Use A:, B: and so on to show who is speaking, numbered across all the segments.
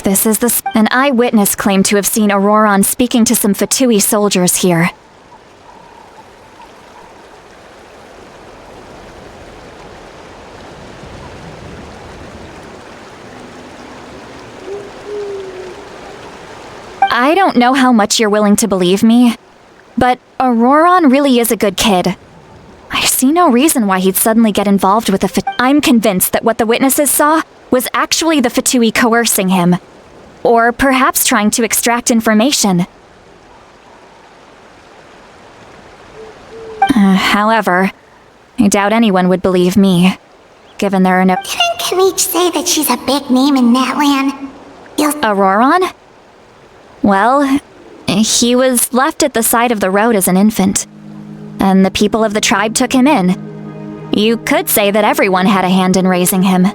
A: This is an eyewitness claimed to have seen Auroron speaking to some Fatui soldiers here. I don't know how much you're willing to believe me, but Auroron really is a good kid. I see no reason why he'd suddenly get involved with the I'm convinced that what the witnesses saw was actually the Fatui coercing him. Or perhaps trying to extract information. However, I doubt anyone would believe me, given there are no—
B: Didn't Kanich say that she's a big name in Natlan?
A: Auroron? Well, he was left at the side of the road as an infant, and the people of the tribe took him in. You could say that everyone had a hand in raising him.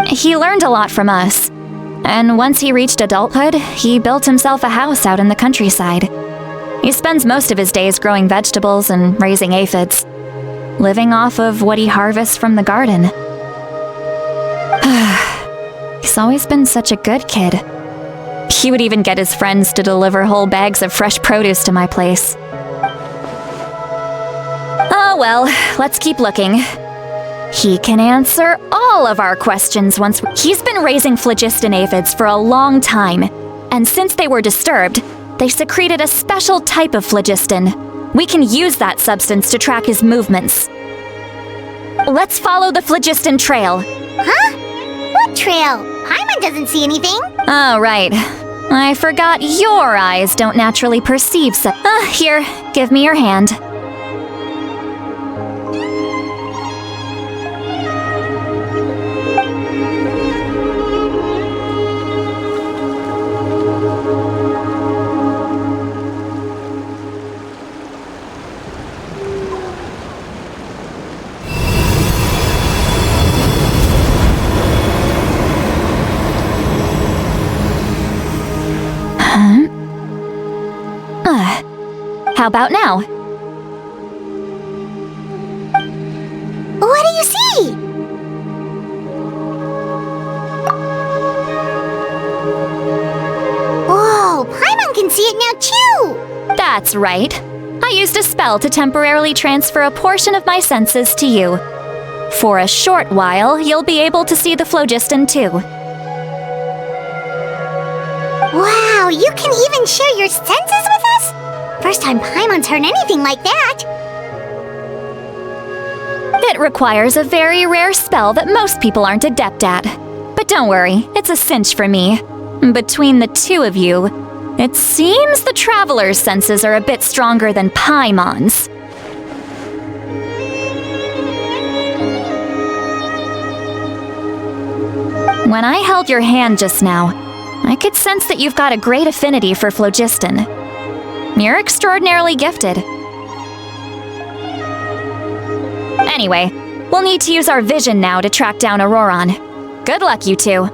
A: He learned a lot from us, and once he reached adulthood, he built himself a house out in the countryside. He spends most of his days growing vegetables and raising aphids, living off of what he harvests from the garden. He's always been such a good kid. He would even get his friends to deliver whole bags of fresh produce to my place. Oh well, let's keep looking. He can answer all of our questions once he's been raising phlogiston aphids for a long time, and since they were disturbed, they secreted a special type of phlogiston. We can use that substance to track his movements. Let's follow the phlogiston trail.
B: Huh? What trail? Paimon doesn't see anything.
A: Oh, right. I forgot your eyes don't naturally perceive here, give me your hand. How about now?
B: What do you see? Whoa, Paimon can see it now too!
A: That's right. I used a spell to temporarily transfer a portion of my senses to you. For a short while, you'll be able to see the phlogiston too.
B: Wow, you can even share your senses with us? First time Paimon's heard anything like that.
A: It requires a very rare spell that most people aren't adept at. But don't worry, it's a cinch for me. Between the two of you, it seems the Traveler's senses are a bit stronger than Paimon's. When I held your hand just now, I could sense that you've got a great affinity for phlogiston. You're extraordinarily gifted. Anyway, we'll need to use our vision now to track down Auroron. Good luck, you two.
B: Over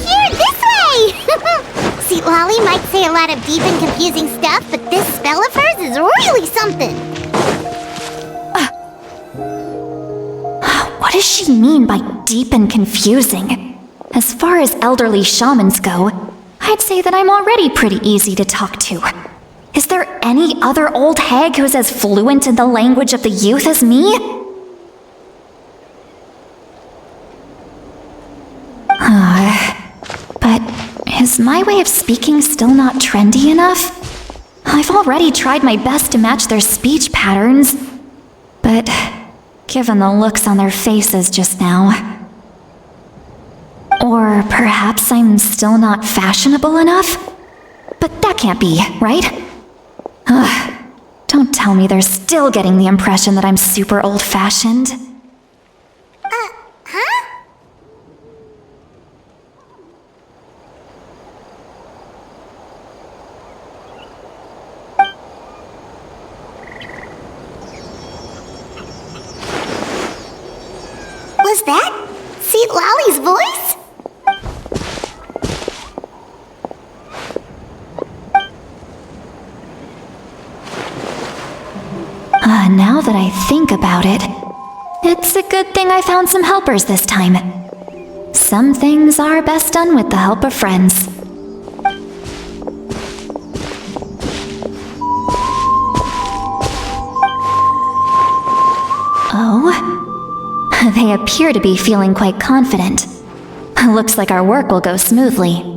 B: here, this way! See, Lolly might say a lot of deep and confusing stuff, but this spell of hers is really something.
A: What does she mean by deep and confusing? As far as elderly shamans go, I'd say that I'm already pretty easy to talk to. Is there any other old hag who's as fluent in the language of the youth as me? But is my way of speaking still not trendy enough? I've already tried my best to match their speech patterns, but given the looks on their faces just now. Or perhaps I'm still not fashionable enough? But that can't be, right? Don't tell me they're still getting the impression that I'm super old-fashioned.
B: Huh? Was that Seat Lolly's voice?
A: Now that I think about it, it's a good thing I found some helpers this time. Some things are best done with the help of friends. Oh, they appear to be feeling quite confident. Looks like our work will go smoothly.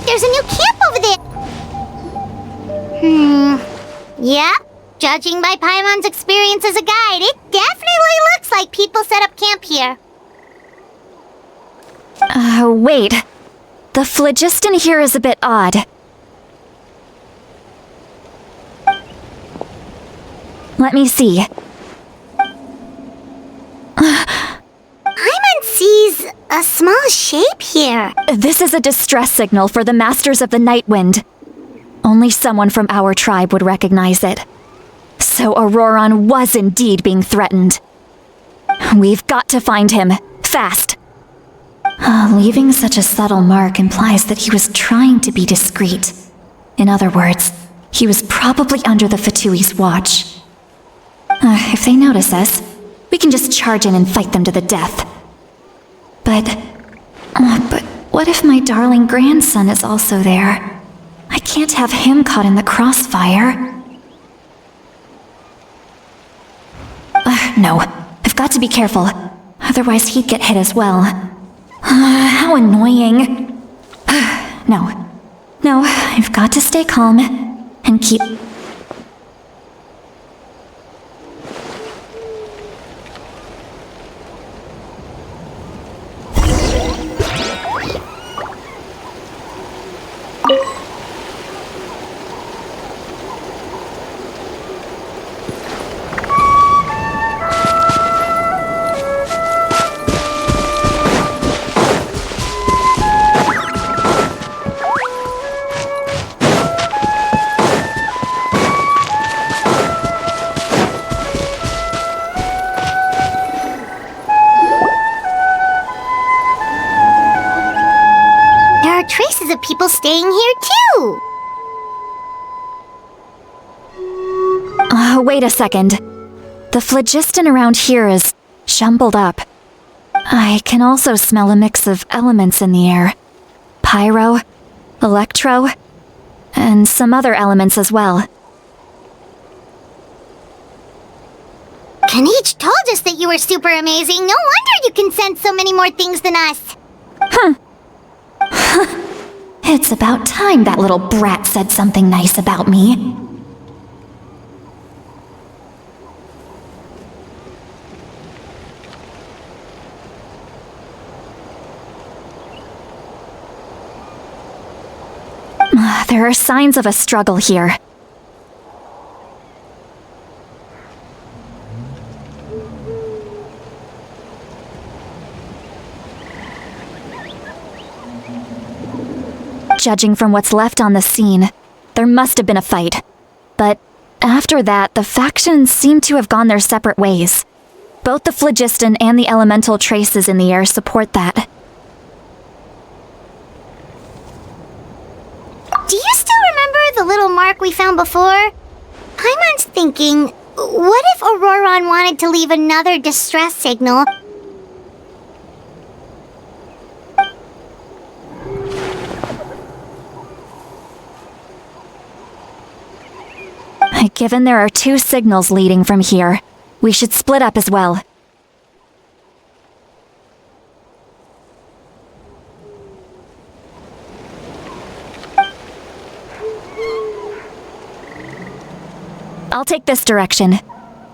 B: There's a new camp over there! Yeah, judging by Paimon's experience as a guide, it definitely looks like people set up camp here.
A: Wait. The phlogiston here is a bit odd. Let me see.
B: Paimon sees a small shape here.
A: This is a distress signal for the Masters of the Night Wind. Only someone from our tribe would recognize it. So Auroron was indeed being threatened. We've got to find him, fast. Leaving such a subtle mark implies that he was trying to be discreet. In other words, he was probably under the Fatui's watch. If they notice us, we can just charge in and fight them to the death. But what if my darling grandson is also there? I can't have him caught in the crossfire. No, I've got to be careful. Otherwise he'd get hit as well. How annoying. No, I've got to stay calm and keep...
B: Traces of people staying here too!
A: Wait a second. The phlogiston around here is jumbled up. I can also smell a mix of elements in the air. Pyro, electro, and some other elements as well.
B: Kanich told us that you were super amazing. No wonder you can sense so many more things than us.
A: It's about time that little brat said something nice about me. There are signs of a struggle here. Judging from what's left on the scene, there must have been a fight. But after that, the factions seem to have gone their separate ways. Both the phlogiston and the elemental traces in the air support that.
B: Do you still remember the little mark we found before? Paimon's thinking, what if Auroron wanted to leave another distress signal?
A: Given there are 2 signals leading from here, we should split up as well. I'll take this direction,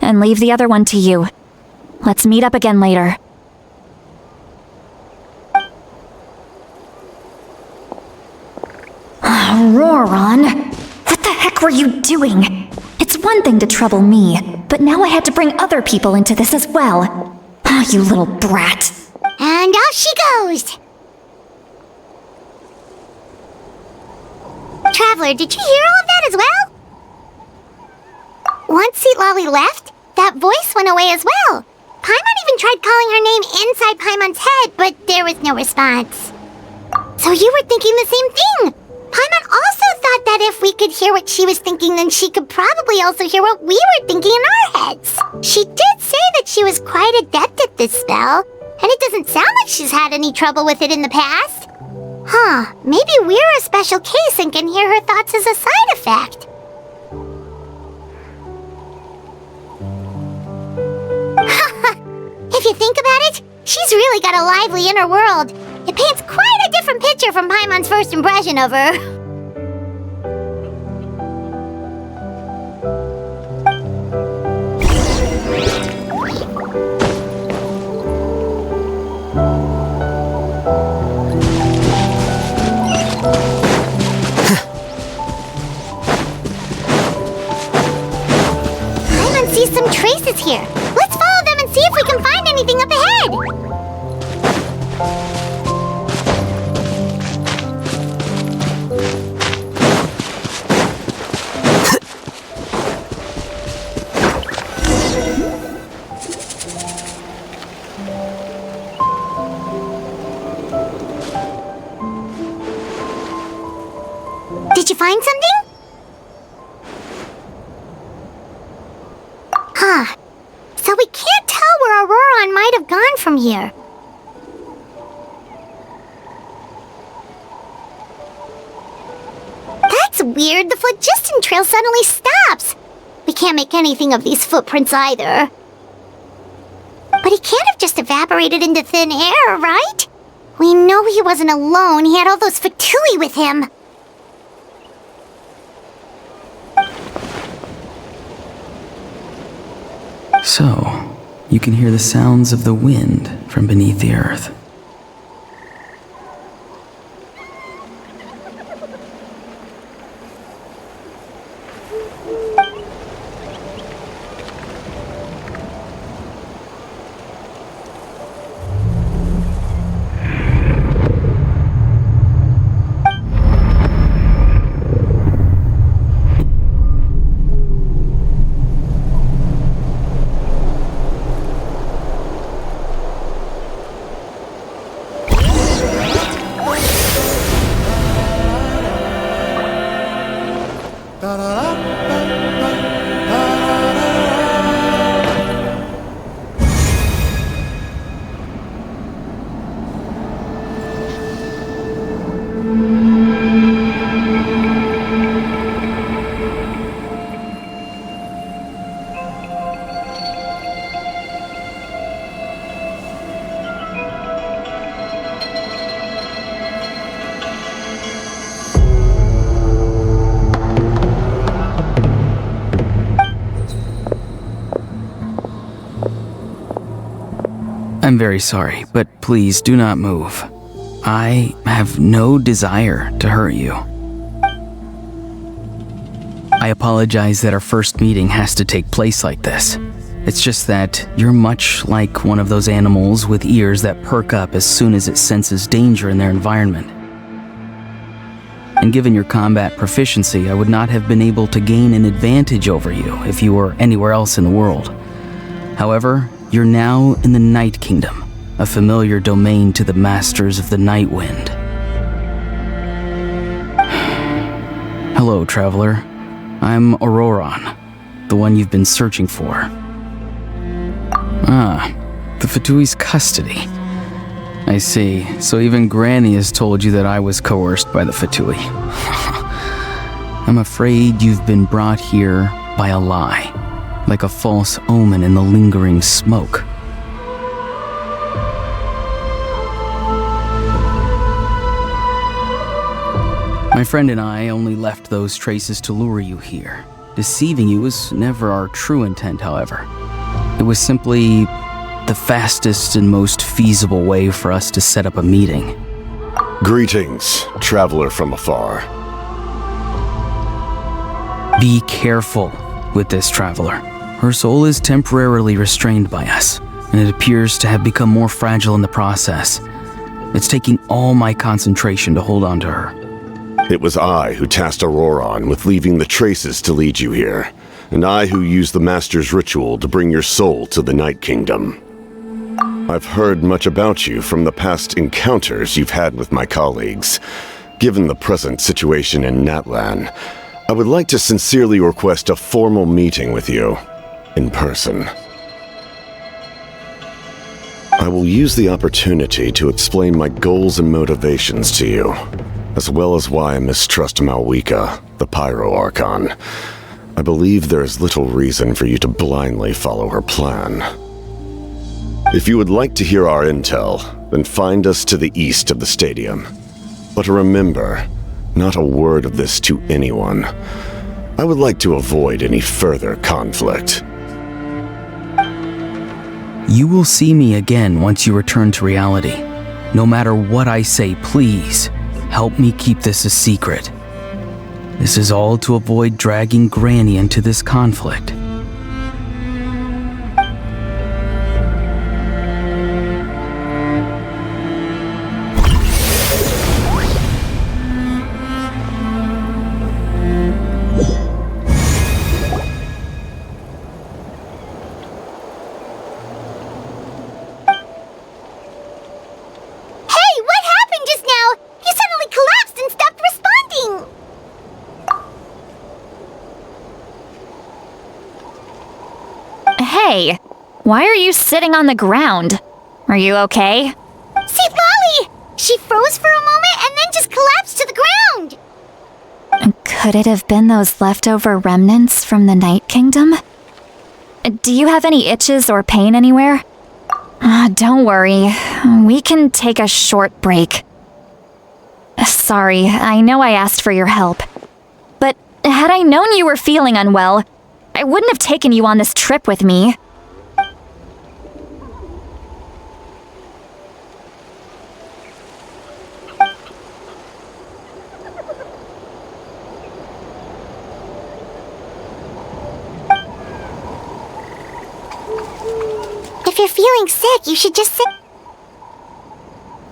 A: and leave the other one to you. Let's meet up again later. Auroron, what the heck were you doing? It's one thing to trouble me, but now I had to bring other people into this as well. Ah, you little brat.
B: And off she goes! Traveler, did you hear all of that as well? Once Seat Lolly left, that voice went away as well. Paimon even tried calling her name inside Paimon's head, but there was no response. So you were thinking the same thing! Paimon also thought that if we could hear what she was thinking, then she could probably also hear what we were thinking in our heads. She did say that she was quite adept at this spell, and it doesn't sound like she's had any trouble with it in the past. Huh, maybe we're a special case and can hear her thoughts as a side effect. If you think about it, she's really got a lively inner world. It paints quite a different picture from Paimon's first impression of her. Paimon sees some traces here. Let's follow them and see if we can find anything up ahead. Did you find something? Huh. So we can't tell where Auroron might have gone from here. That's weird. The phlogiston trail suddenly stops. We can't make anything of these footprints either. But he can't have just evaporated into thin air, right? We know he wasn't alone. He had all those Fatui with him.
C: So, you can hear the sounds of the wind from beneath the earth. I'm very sorry, but please do not move. I have no desire to hurt you. I apologize that our first meeting has to take place like this. It's just that you're much like one of those animals with ears that perk up as soon as it senses danger in their environment. And given your combat proficiency, I would not have been able to gain an advantage over you if you were anywhere else in the world. However, you're now in the Night Kingdom, a familiar domain to the masters of the Night Wind. Hello, traveler. I'm Auroron, the one you've been searching for. Ah, the Fatui's custody. I see. So even Granny has told you that I was coerced by the Fatui. I'm afraid you've been brought here by a lie, like a false omen in the lingering smoke. My friend and I only left those traces to lure you here. Deceiving you was never our true intent, however. It was simply the fastest and most feasible way for us to set up a meeting.
D: Greetings, traveler from afar.
C: Be careful with this traveler. Her soul is temporarily restrained by us, and it appears to have become more fragile in the process. It's taking all my concentration to hold on to her.
D: It was I who tasked Auroron with leaving the traces to lead you here, and I who used the Master's ritual to bring your soul to the Night Kingdom. I've heard much about you from the past encounters you've had with my colleagues. Given the present situation in Natlan, I would like to sincerely request a formal meeting with you, in person. I will use the opportunity to explain my goals and motivations to you, as well as why I mistrust Malwika, the Pyro Archon. I believe there is little reason for you to blindly follow her plan. If you would like to hear our intel, then find us to the east of the stadium. But remember, not a word of this to anyone. I would like to avoid any further conflict.
C: You will see me again once you return to reality. No matter what I say, please, help me keep this a secret. This is all to avoid dragging Granny into this conflict.
A: Hey, why are you sitting on the ground? Are you okay?
B: See, Polly! She froze for a moment and then just collapsed to the ground!
A: Could it have been those leftover remnants from the Night Kingdom? Do you have any itches or pain anywhere? Don't worry, we can take a short break. Sorry, I know I asked for your help. But had I known you were feeling unwell, I wouldn't have taken you on this trip with me.
B: If you're feeling sick, you should just sit.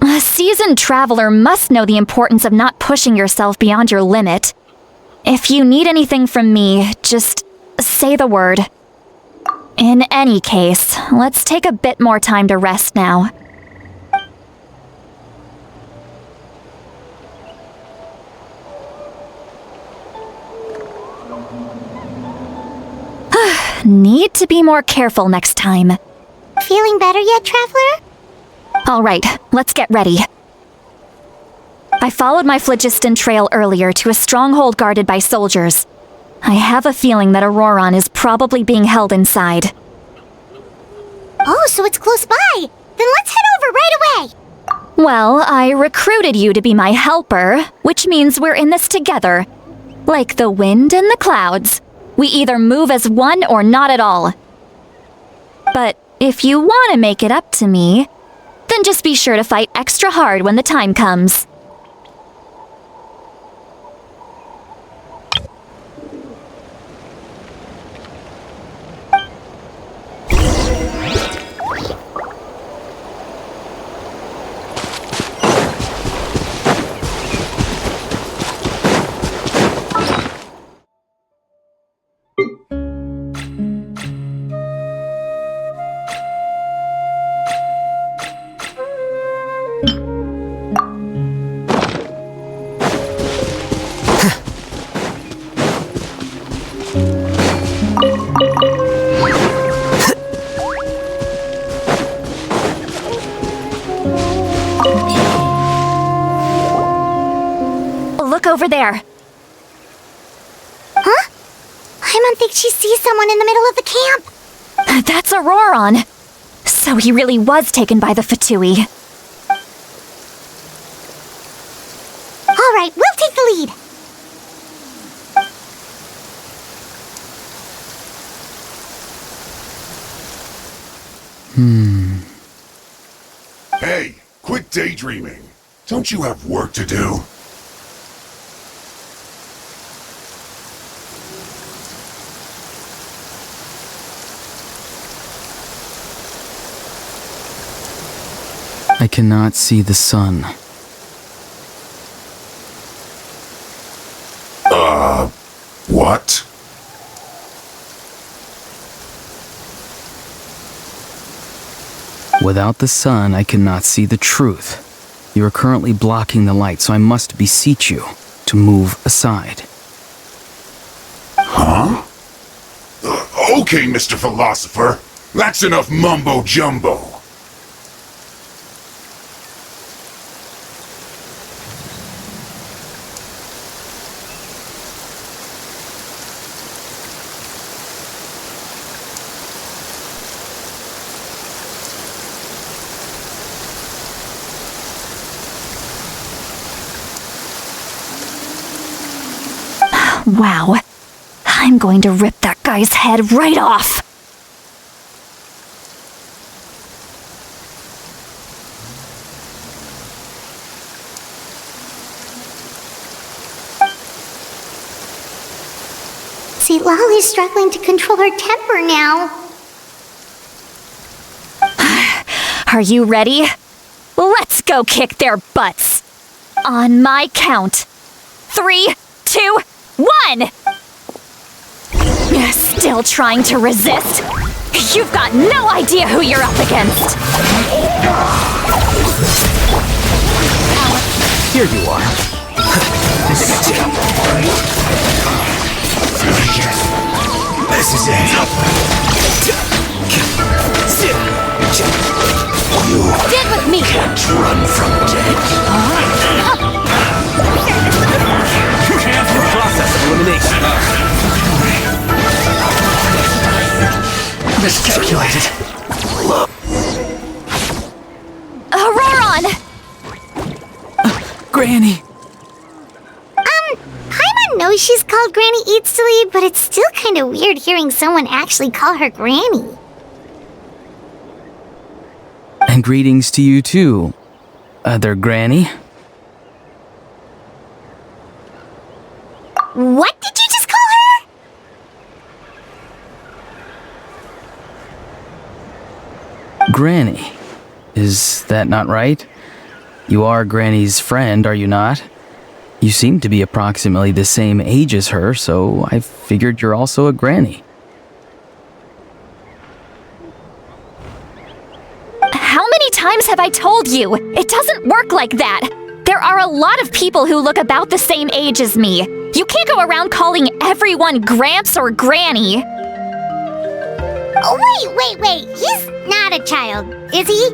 A: A seasoned traveler must know the importance of not pushing yourself beyond your limit. If you need anything from me, just say the word. In any case, let's take a bit more time to rest now. Need to be more careful next time.
B: Feeling better yet, Traveler?
A: All right, let's get ready. I followed my phlogiston trail earlier to a stronghold guarded by soldiers. I have a feeling that Auroron is probably being held inside.
B: Oh, so it's close by. Then let's head over right away.
A: Well, I recruited you to be my helper, which means we're in this together. Like the wind and the clouds. We either move as one or not at all. But if you want to make it up to me, then just be sure to fight extra hard when the time comes. Look over there.
B: Huh? Paimon thinks she sees someone in the middle of the camp.
A: That's Auroron. So he really was taken by the Fatui.
B: All right, we'll take the lead.
E: Hey, quit daydreaming. Don't you have work to do?
C: I cannot see the sun.
E: What?
C: Without the sun, I cannot see the truth. You are currently blocking the light, so I must beseech you to move aside.
E: Huh? Okay, Mr. Philosopher. That's enough mumbo-jumbo.
A: Wow. I'm going to rip that guy's head right off.
B: See, Lolly's struggling to control her temper now.
A: Are you ready? Let's go kick their butts. On my count. 3, 2, 1! Still trying to resist? You've got no idea who you're up against.
C: Here you are.
F: This is it. You
B: Dead with me!
F: can't run from death.
C: Process of elimination.
F: Miscalculated.
A: Auroron!
C: Granny!
B: Paimon knows she's called Granny Eats to Lead, but it's still kind of weird hearing someone actually call her Granny.
C: And greetings to you too, other Granny.
B: What did you just call her?
C: Granny. Is that not right? You are Granny's friend, are you not? You seem to be approximately the same age as her, so I figured you're also a Granny.
A: How many times have I told you? It doesn't work like that. There are a lot of people who look about the same age as me. You can't go around calling everyone Gramps or Granny.
B: Oh, wait. He's not a child, is he?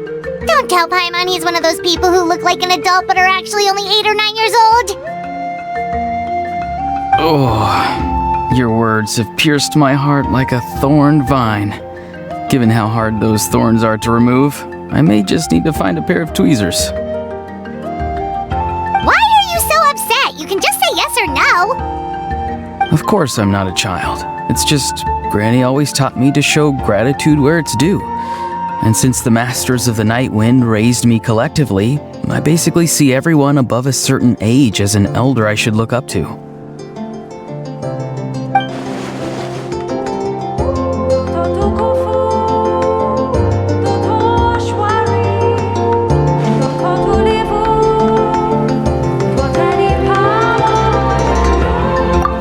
B: Don't tell Paimon he's one of those people who look like an adult but are actually only 8 or 9 years old.
C: Oh, your words have pierced my heart like a thorn vine. Given how hard those thorns are to remove, I may just need to find a pair of tweezers.
B: Why are you so upset? You can just say yes or no.
C: Of course I'm not a child. It's just Granny always taught me to show gratitude where it's due. And since the Masters of the Night Wind raised me collectively, I basically see everyone above a certain age as an elder I should look up to.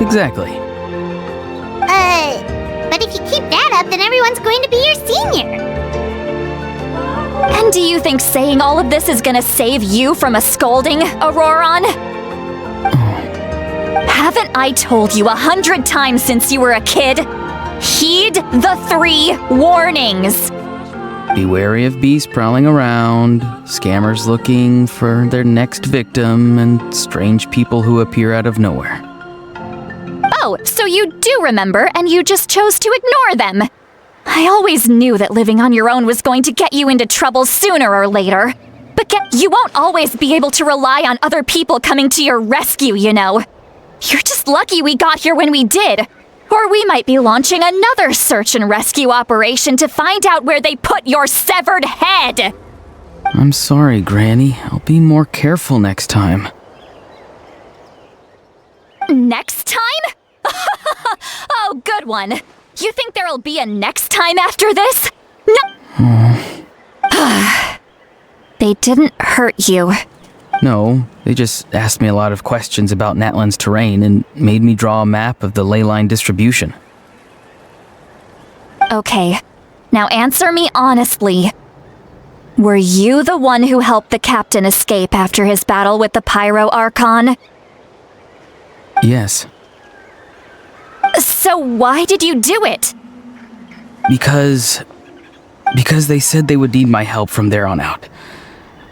C: Exactly.
B: But if you keep that up, then everyone's going to be your senior.
A: And do you think saying all of this is gonna save you from a scolding, Auroron? Haven't I told you 100 times since you were a kid? Heed the 3 warnings.
C: Be wary of beasts prowling around, scammers looking for their next victim, and strange people who appear out of nowhere.
A: Oh, so you do remember, and you just chose to ignore them. I always knew that living on your own was going to get you into trouble sooner or later. But you won't always be able to rely on other people coming to your rescue, you know. You're just lucky we got here when we did. Or we might be launching another search and rescue operation to find out where they put your severed head.
C: I'm sorry, Granny. I'll be more careful next time.
A: Next time? Oh, good one. You think there'll be a next time after this? No. They didn't hurt you.
C: No, they just asked me a lot of questions about Natlan's terrain and made me draw a map of the ley line distribution.
A: Okay, now answer me honestly. Were you the one who helped the captain escape after his battle with the Pyro Archon?
C: Yes.
A: So why did you do it?
C: Because they said they would need my help from there on out.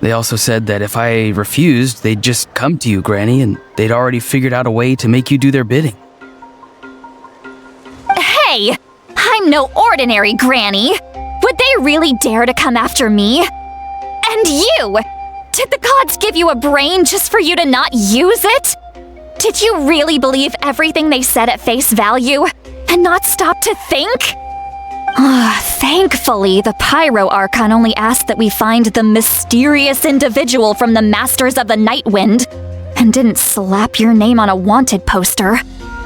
C: They also said that if I refused, they'd just come to you, Granny, and they'd already figured out a way to make you do their bidding.
A: Hey! I'm no ordinary Granny! Would they really dare to come after me? And you! Did the gods give you a brain just for you to not use it? Did you really believe everything they said at face value and not stop to think? Thankfully, the Pyro Archon only asked that we find the mysterious individual from the Masters of the Night Wind and didn't slap your name on a wanted poster.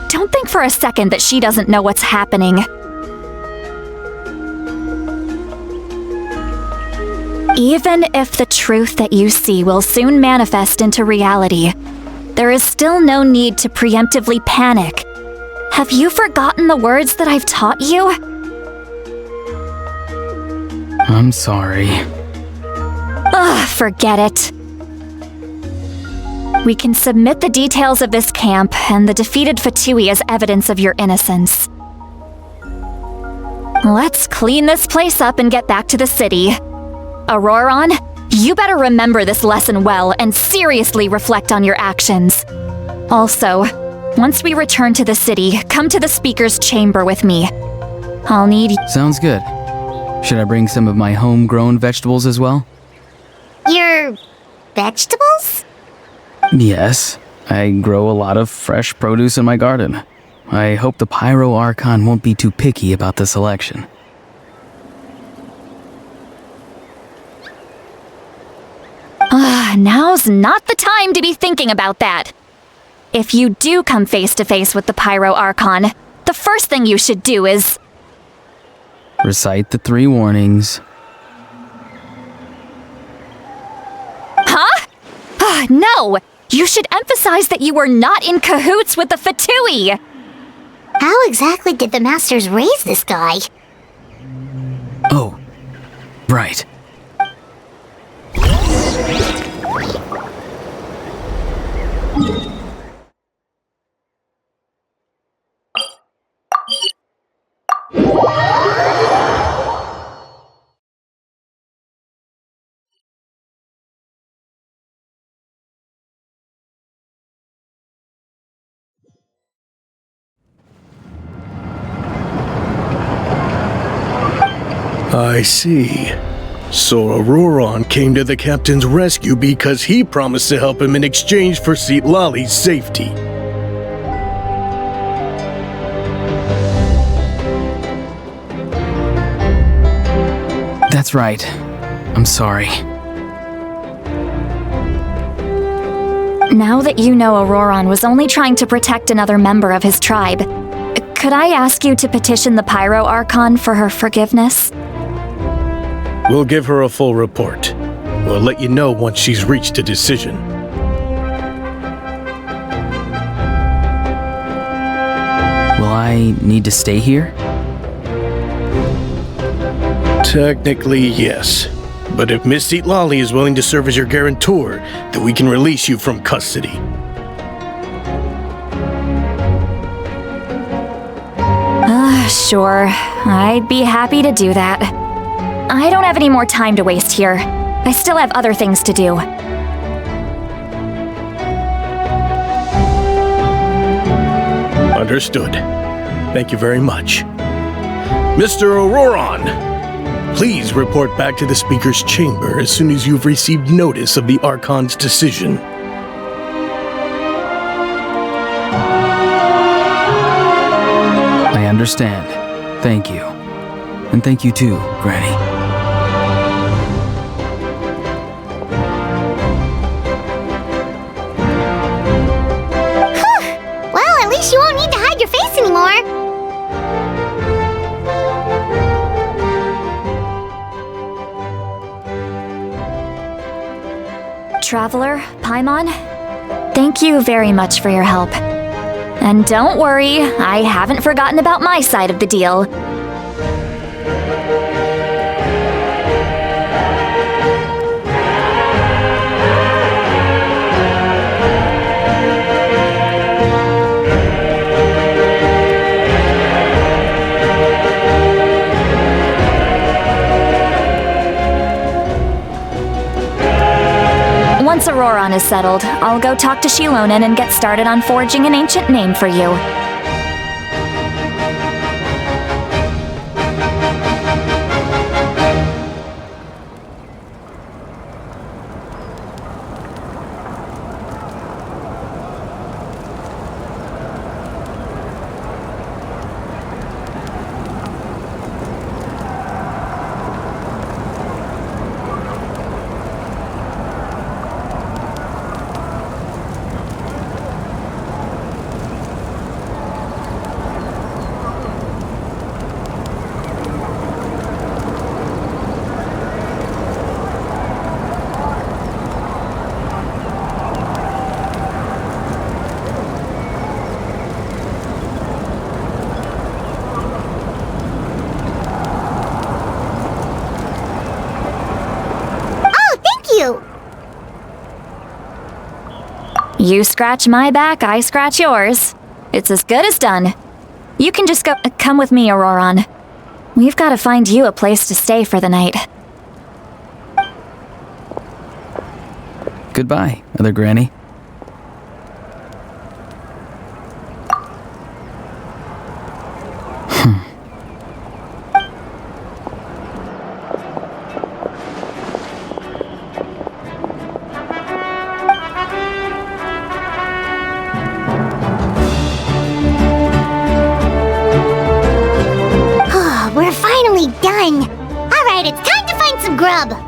A: Don't think for a second that she doesn't know what's happening. Even if the truth that you see will soon manifest into reality, there is still no need to preemptively panic. Have you forgotten the words that I've taught you?
C: I'm sorry.
A: Forget it. We can submit the details of this camp and the defeated Fatui as evidence of your innocence. Let's clean this place up and get back to the city. Auroron, you better remember this lesson well and seriously reflect on your actions. Also, once we return to the city, come to the speaker's chamber with me. I'll need...
C: Sounds good. Should I bring some of my homegrown vegetables as well?
B: Your vegetables?
C: Yes. I grow a lot of fresh produce in my garden. I hope the Pyro Archon won't be too picky about the selection.
A: Now's not the time to be thinking about that. If you do come face to face with the Pyro Archon, the first thing you should do is...
C: Recite the 3 warnings.
A: Huh? No! You should emphasize that you were not in cahoots with the Fatui!
B: How exactly did the Masters raise this guy?
C: Oh, right.
G: I see. So Auroron came to the captain's rescue because he promised to help him in exchange for Lali's safety.
C: That's right. I'm sorry.
A: Now that you know Auroron was only trying to protect another member of his tribe, could I ask you to petition the Pyro Archon for her forgiveness?
G: We'll give her a full report. We'll let you know once she's reached a decision.
C: Will I need to stay here?
G: Technically, yes. But if Miss Lali is willing to serve as your guarantor, then we can release you from custody.
A: Sure. I'd be happy to do that. I don't have any more time to waste here. I still have other things to do.
G: Understood. Thank you very much. Mr. Auroron, please report back to the Speaker's chamber as soon as you've received notice of the Archon's decision.
C: I understand. Thank you. And thank you too, Granny.
B: Well, at least you won't need to hide your face anymore.
A: traveler, Paimon. Thank you very much for your help. And don't worry, I haven't forgotten about my side of the deal. Once Auroron is settled, I'll go talk to Shilonen and get started on forging an ancient name for you. You scratch my back, I scratch yours. It's as good as done. You can just come with me, Auroron. We've got to find you a place to stay for the night.
C: Goodbye, Other Granny.
B: We're finally done. All right, it's time to find some grub.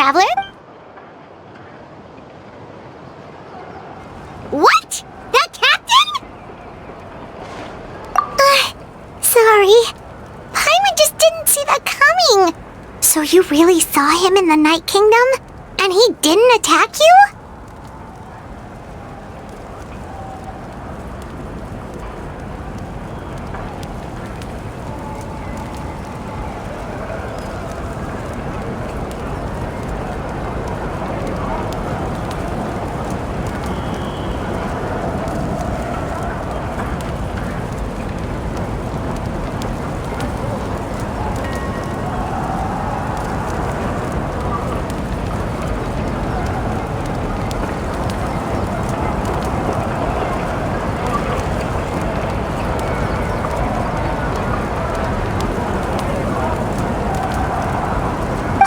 B: Traveler? What? The captain? Sorry. Paimon just didn't see that coming. So you really saw him in the Night Kingdom? And he didn't attack you?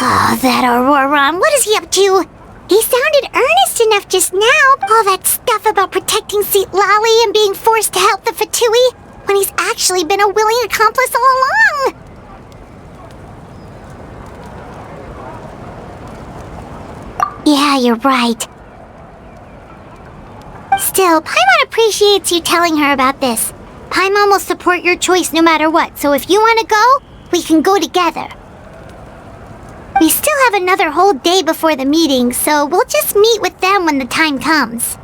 B: Oh, that Auroron, what is he up to? He sounded earnest enough just now. All that stuff about protecting Seat Lolly and being forced to help the Fatui, when he's actually been a willing accomplice all along. Yeah, you're right. Still, Paimon appreciates you telling her about this. Paimon will support your choice no matter what, so if you want to go, we can go together. We still have another whole day before the meeting, so we'll just meet with them when the time comes.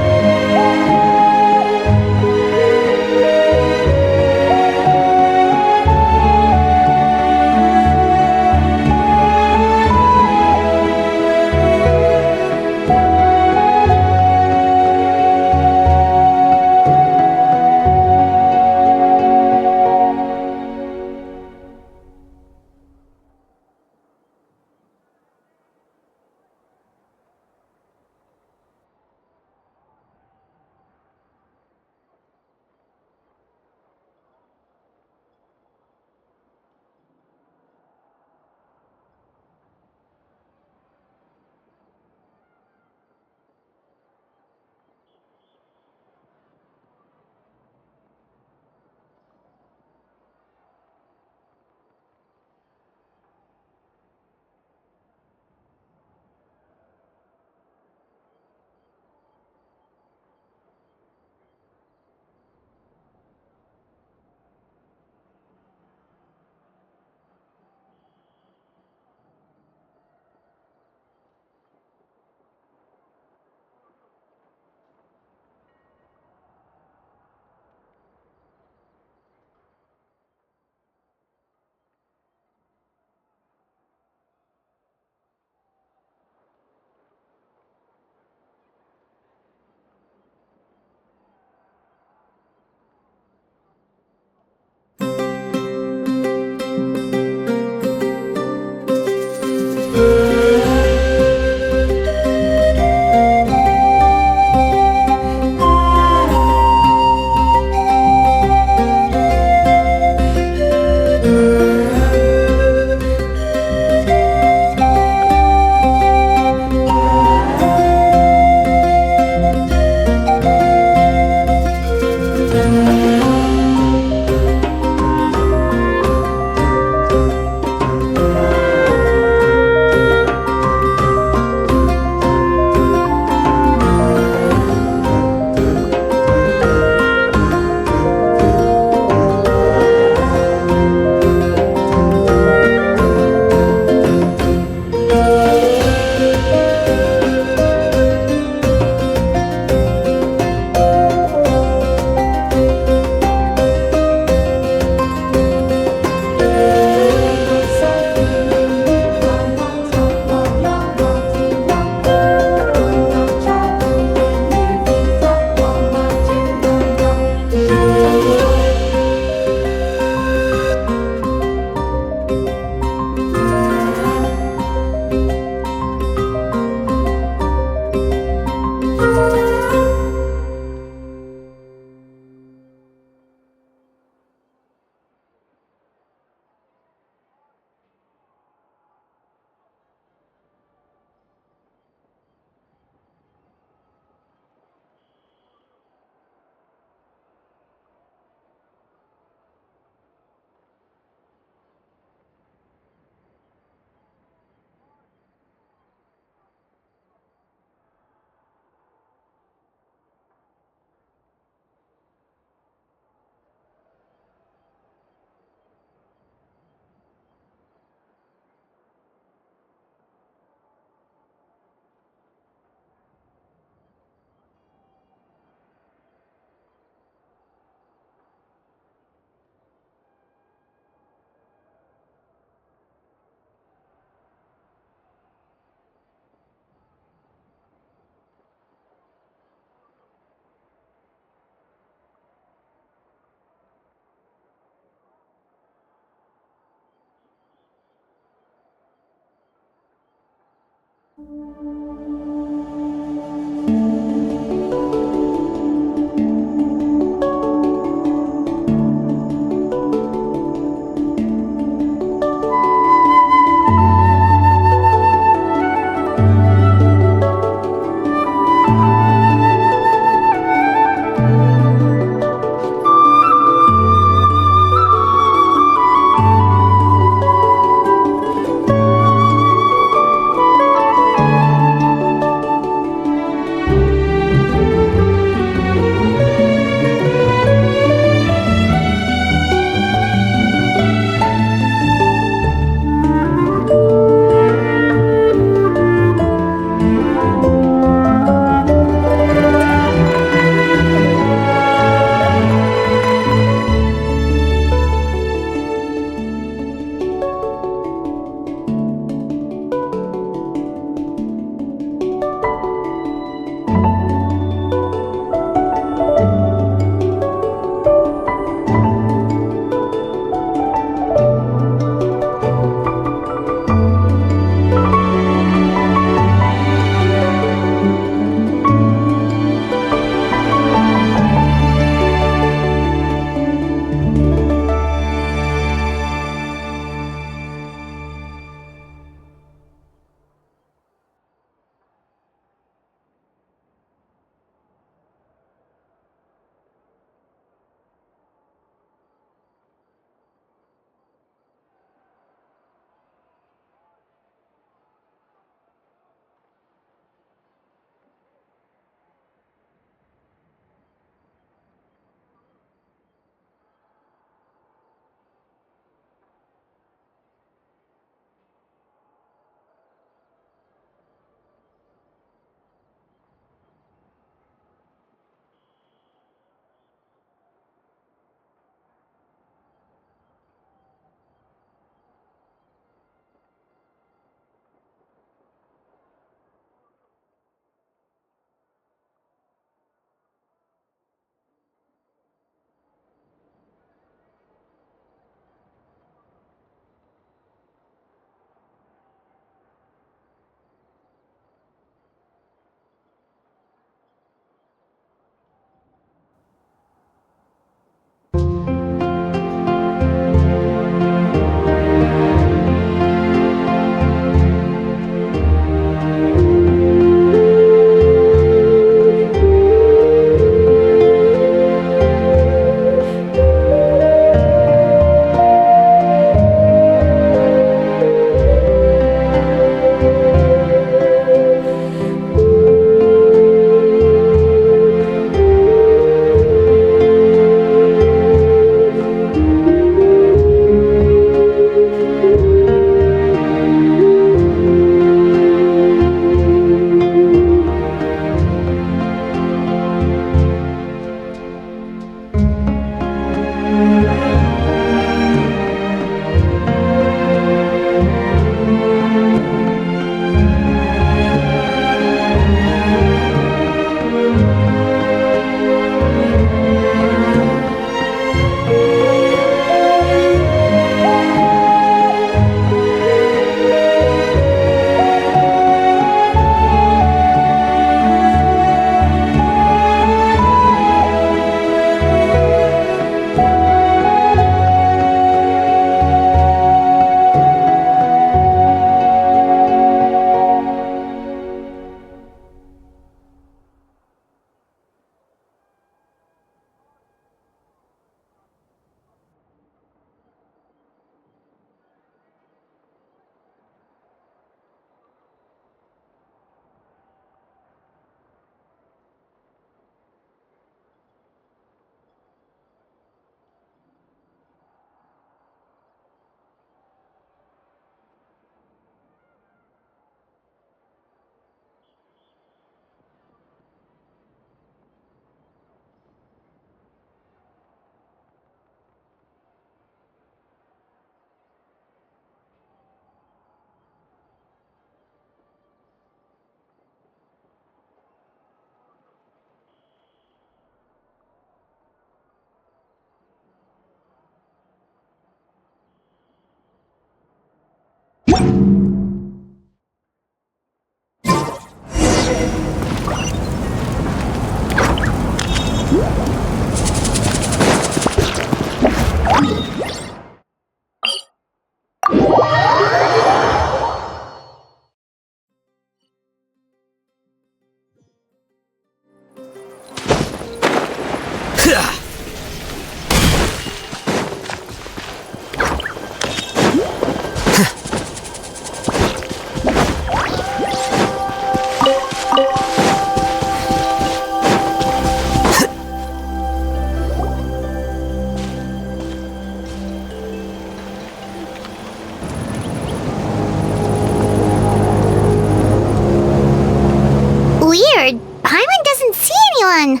B: Weird. Paimon doesn't see anyone.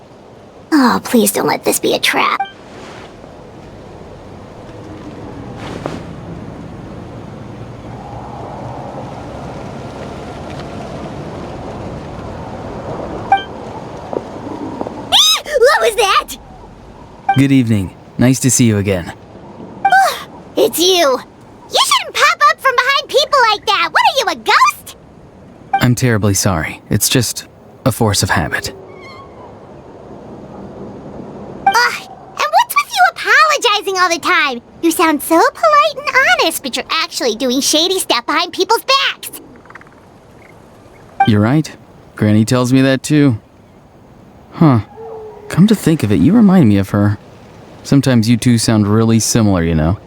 B: Oh, please don't let this be a trap. What was that?
C: Good evening. Nice to see you again.
B: It's you. You shouldn't pop up from behind people like that. What are you, a ghost?
C: I'm terribly sorry. It's just a force of habit.
B: Ugh, and what's with you apologizing all the time? You sound so polite and honest, but you're actually doing shady stuff behind people's backs.
C: You're right. Granny tells me that too. Huh. Come to think of it, you remind me of her. Sometimes you two sound really similar, you know.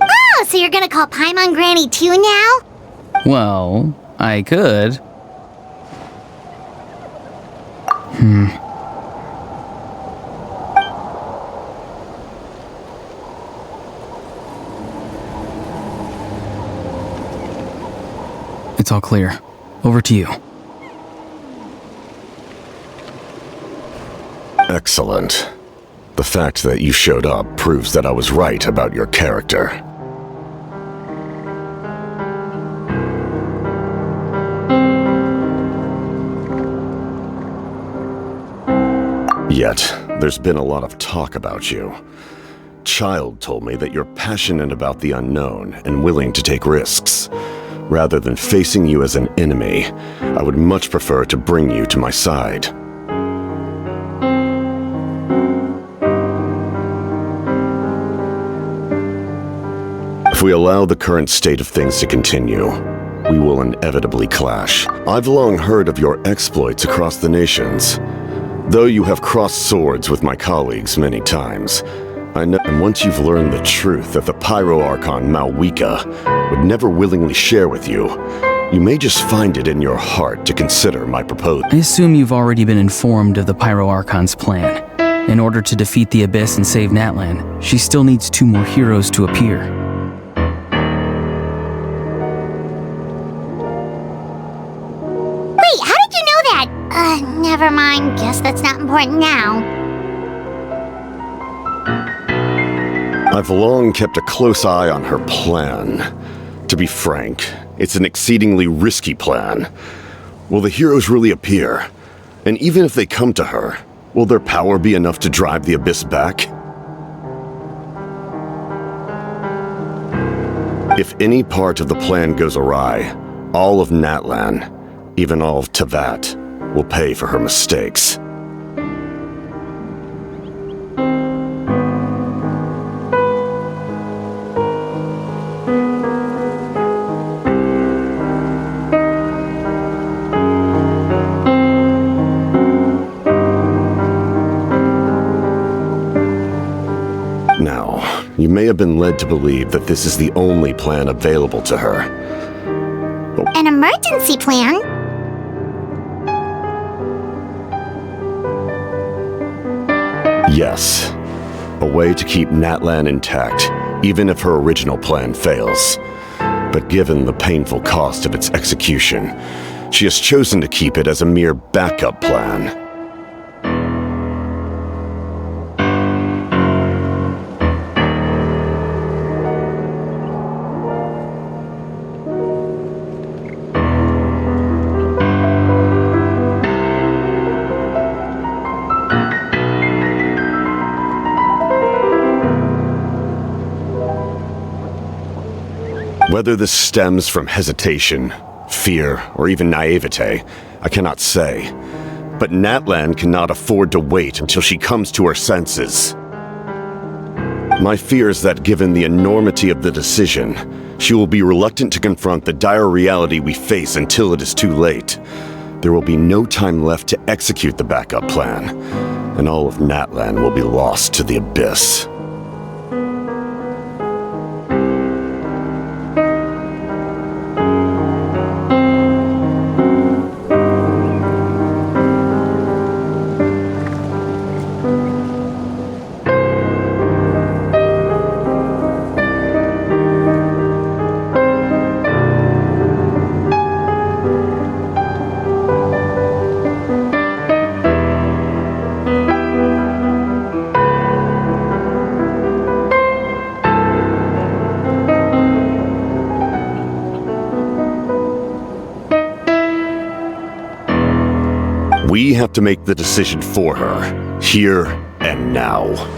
B: Oh, so you're gonna call Paimon Granny too now?
C: Well, I could. It's all clear. Over to you.
D: Excellent. The fact that you showed up proves that I was right about your character. Yet, there's been a lot of talk about you. Child told me that you're passionate about the unknown and willing to take risks. Rather than facing you as an enemy, I would much prefer to bring you to my side. If we allow the current state of things to continue, we will inevitably clash. I've long heard of your exploits across the nations. Though you have crossed swords with my colleagues many times, I know, and once you've learned the truth that the Pyro Archon Malwika would never willingly share with you, you may just find it in your heart to consider my proposal.
C: I assume you've already been informed of the Pyro Archon's plan. In order to defeat the Abyss and save Natlan, she still needs 2 more heroes to appear.
B: Wait, how did you know that? Never mind. Guess that's not important now.
D: I've long kept a close eye on her plan. To be frank, it's an exceedingly risky plan. Will the heroes really appear? And even if they come to her, will their power be enough to drive the Abyss back? If any part of the plan goes awry, all of Natlan, even all of Tevat, will pay for her mistakes. Now, you may have been led to believe that this is the only plan available to her.
B: An emergency plan?
D: Yes. A way to keep Natlan intact, even if her original plan fails. But given the painful cost of its execution, she has chosen to keep it as a mere backup plan. Whether this stems from hesitation, fear, or even naivete, I cannot say. But Natlan cannot afford to wait until she comes to her senses. My fear is that given the enormity of the decision, she will be reluctant to confront the dire reality we face until it is too late. There will be no time left to execute the backup plan, and all of Natlan will be lost to the abyss. We have to make the decision for her, here and now.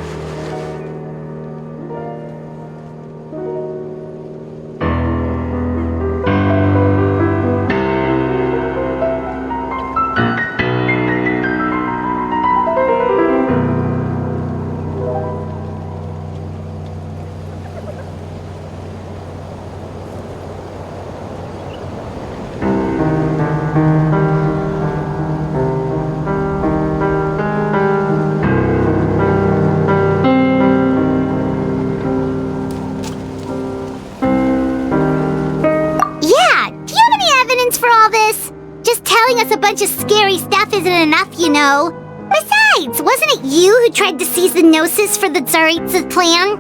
B: Us a bunch of scary stuff isn't enough, you know. Besides, wasn't it you who tried to seize the Gnosis for the Tsaritsa's plan?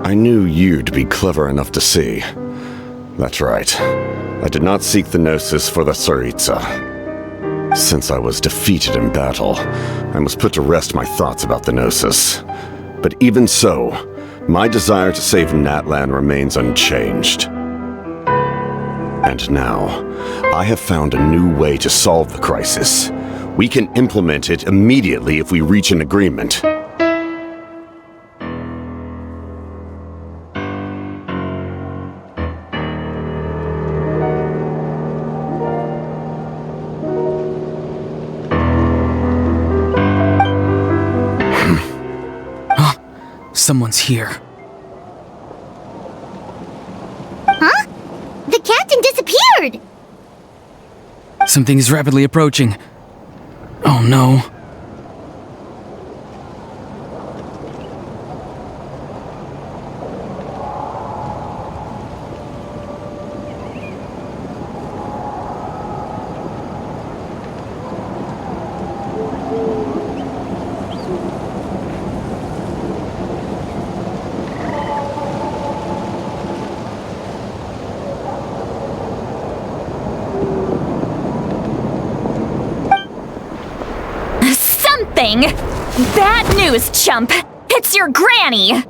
D: I knew you to be clever enough to see. That's right. I did not seek the Gnosis for the Tsaritsa. Since I was defeated in battle, I must put to rest my thoughts about the Gnosis. But even so, my desire to save Natlan remains unchanged. And now, I have found a new way to solve the crisis. We can implement it immediately if we reach an agreement.
C: Someone's here.
B: Huh? The captain disappeared!
C: Something is rapidly approaching. Oh no.
A: Bad news, chump! It's your granny!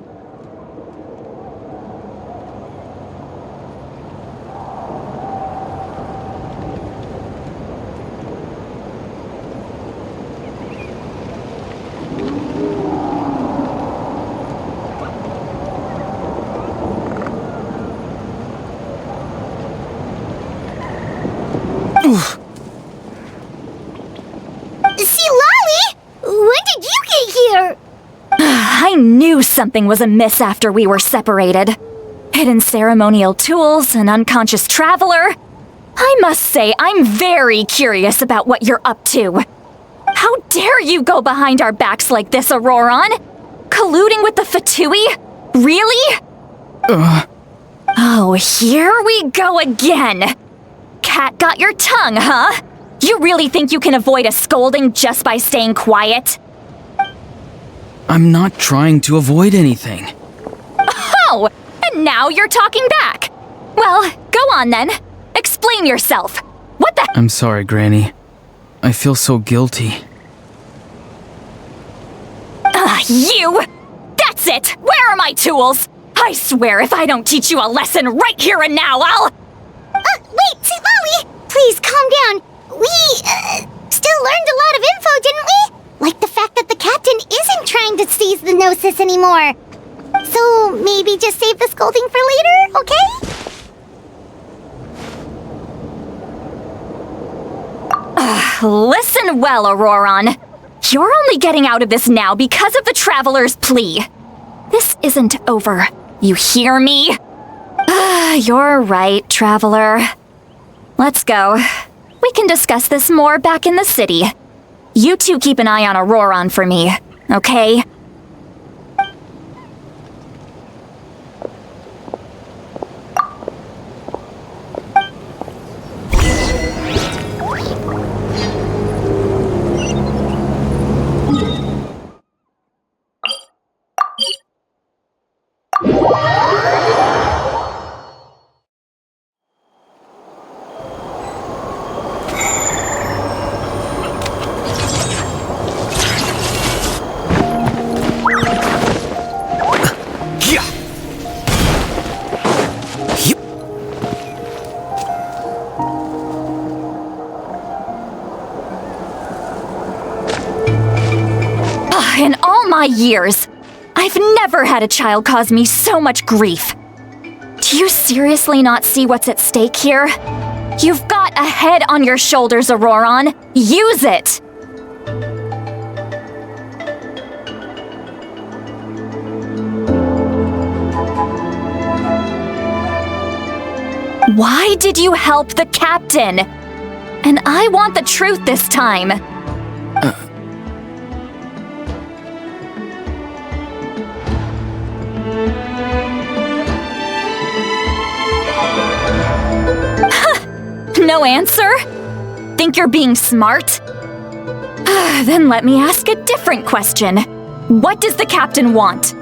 A: I knew something was amiss after we were separated. Hidden ceremonial tools, an unconscious traveler. I must say, I'm very curious about what you're up to. How dare you go behind our backs like this, Auroron? Colluding with the Fatui? Really? Oh, here we go again. Cat got your tongue, huh? You really think you can avoid a scolding just by staying quiet?
C: I'm not trying to avoid anything.
A: Oh, and now you're talking back. Well, go on then. Explain yourself. What the—
C: I'm sorry, Granny. I feel so guilty.
A: You! That's it! Where are my tools? I swear if I don't teach you a lesson right here and now, I'll—
B: Wait, Lolly! Please calm down. We, still learned a lot of info, didn't we? Like the fact that the captain isn't trying to seize the Gnosis anymore. So maybe just save the scolding for later, okay?
A: Listen well, Auroron. You're only getting out of this now because of the Traveler's plea. This isn't over. You hear me? You're right, Traveler. Let's go. We can discuss this more back in the city. You two keep an eye on Auroron for me, okay? In all my years, I've never had a child cause me so much grief. Do you seriously not see what's at stake here? You've got a head on your shoulders, Auroron. Use it! Why did you help the captain? And I want the truth this time. No answer? Think you're being smart? Then let me ask a different question. What does the captain want?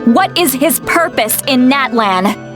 A: What is his purpose in Natlan?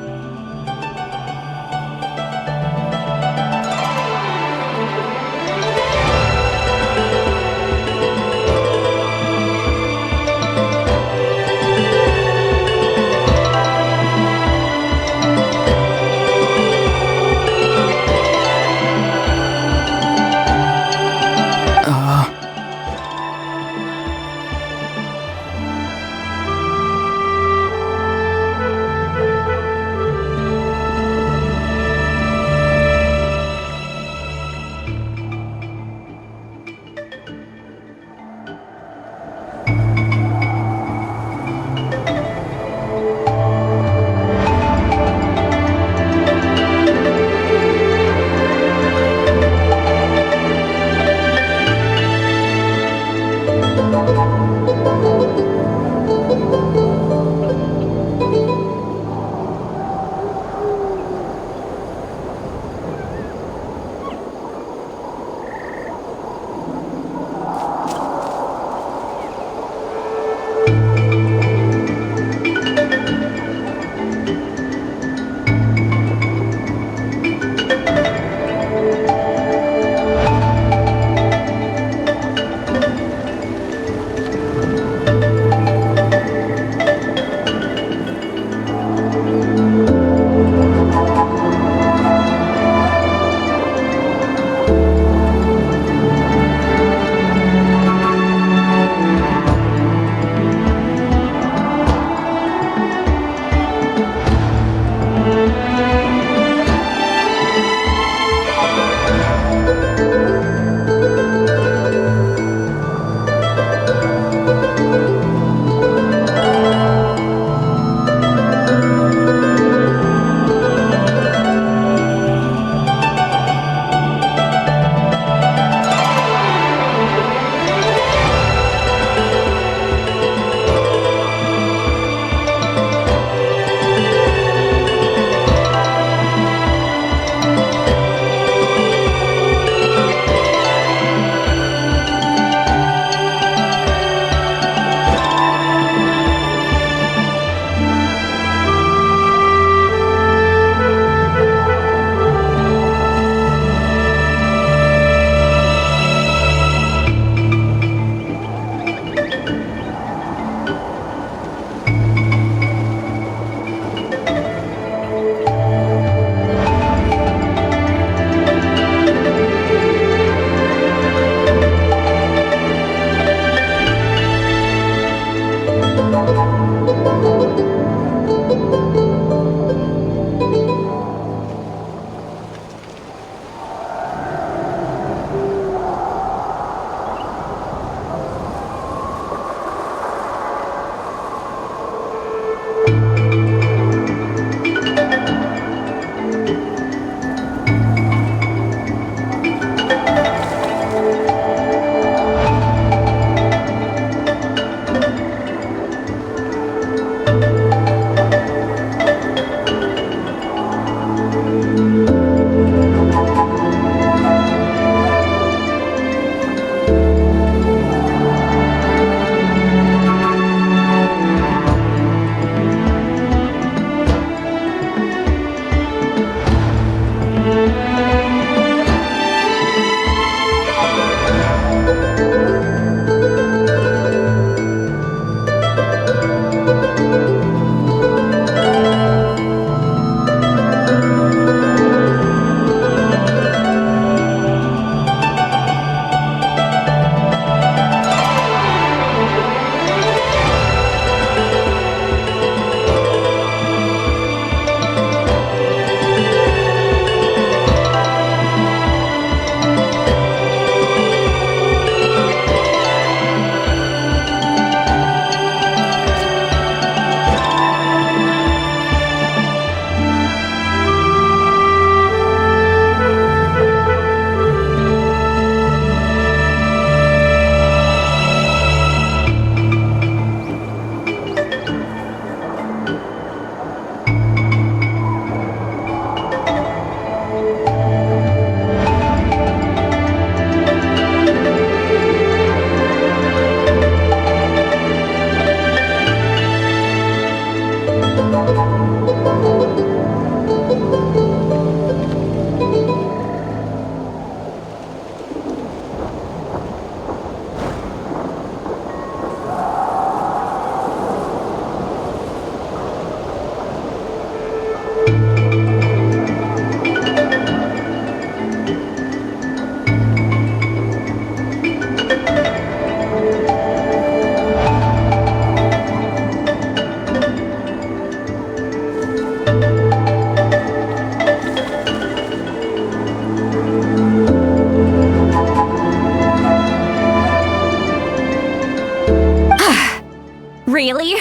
A: Really?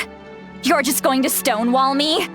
A: You're just going to stonewall me?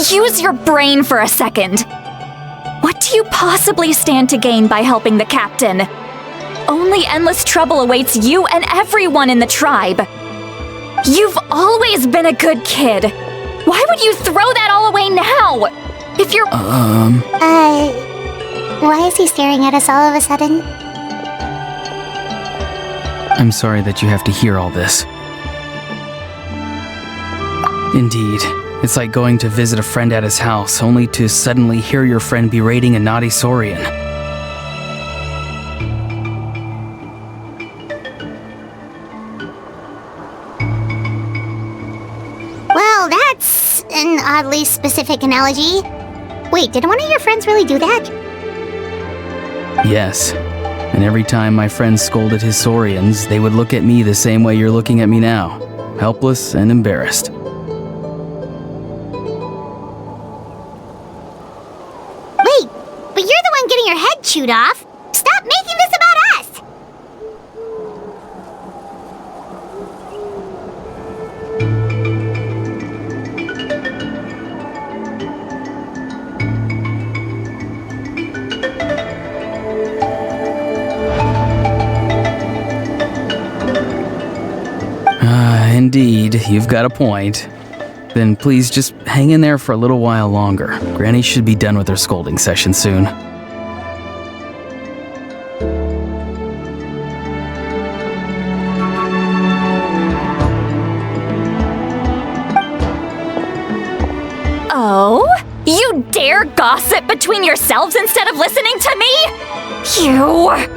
A: Use your brain for a second. What do you possibly stand to gain by helping the captain? Only endless trouble awaits you and everyone in the tribe. You've always been a good kid. Why would you throw that all away now? If you're...
B: Why is he staring at us all of a sudden?
C: I'm sorry that you have to hear all this. Indeed, it's like going to visit a friend at his house, only to suddenly hear your friend berating a naughty Saurian.
B: Well, that's an oddly specific analogy. Wait, did one of your friends really do that?
C: Yes, and every time my friend scolded his Saurians, they would look at me the same way you're looking at me now, helpless and embarrassed.
B: Wait, but you're the one getting your head chewed off. Stop making this about us!
C: Indeed, you've got a point. Then please just hang in there for a little while longer. Granny should be done with her scolding session soon.
A: Oh? You dare gossip between yourselves instead of listening to me? You...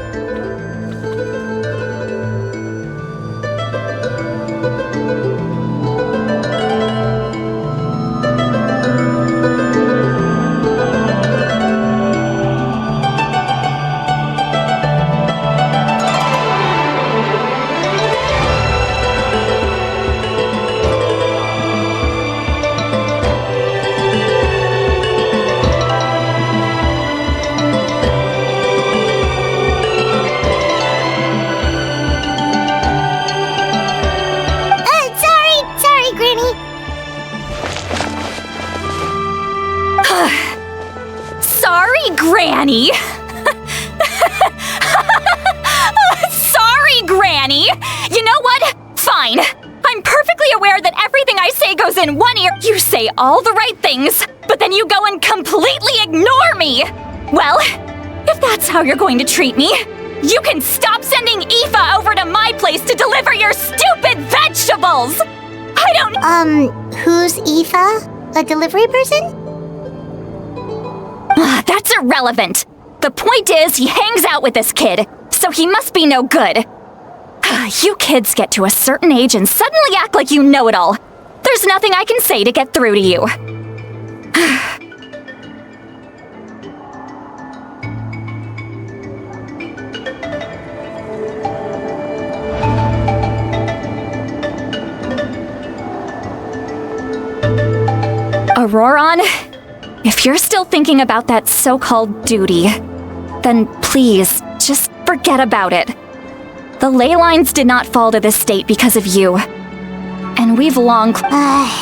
B: Sorry, Granny.
A: Sorry, Granny. Sorry, Granny. You know what? Fine. I'm perfectly aware that everything I say goes in one ear. You say all the right things, but then you go and completely ignore me. Well, if that's how you're going to treat me, you can stop sending Aoife over to my place to deliver your stupid vegetables. I don't...
B: Who's Aoife? A delivery person?
A: That's irrelevant. The point is, he hangs out with this kid, so he must be no good. You kids get to a certain age and suddenly act like you know it all. There's nothing I can say to get through to you. Auroron, if you're still thinking about that so-called duty, then please, just forget about it. The ley lines did not fall to this state because of you. And we've long...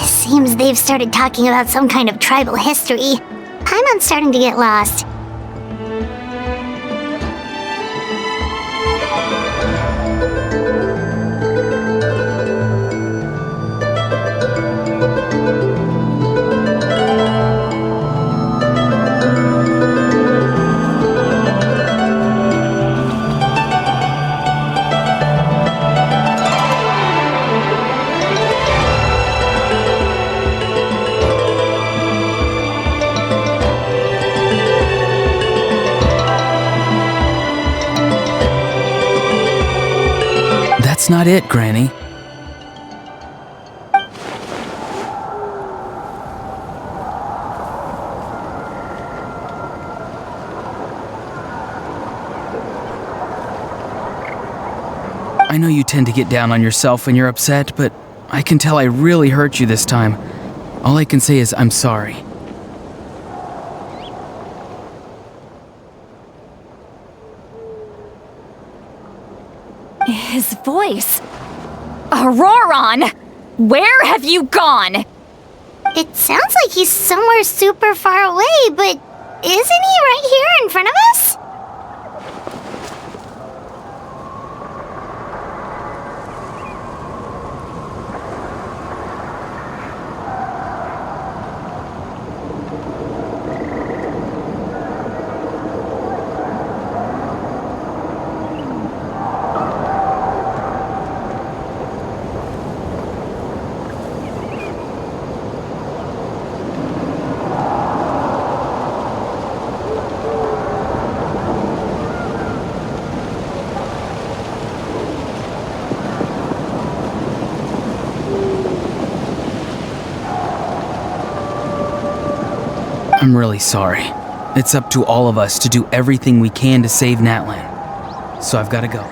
B: Seems they've started talking about some kind of tribal history. Paimon's starting to get lost.
C: That's not it, Granny. I know you tend to get down on yourself when you're upset, but I can tell I really hurt you this time. All I can say is I'm sorry.
A: His voice. Auroron! Where have you gone?
B: It sounds like he's somewhere super far away, but isn't he right here in front of us?
C: I'm really sorry. It's up to all of us to do everything we can to save Natlan. So I've got to go.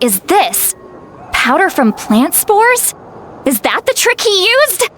A: is this? Powder from plant spores? Is that the trick he used?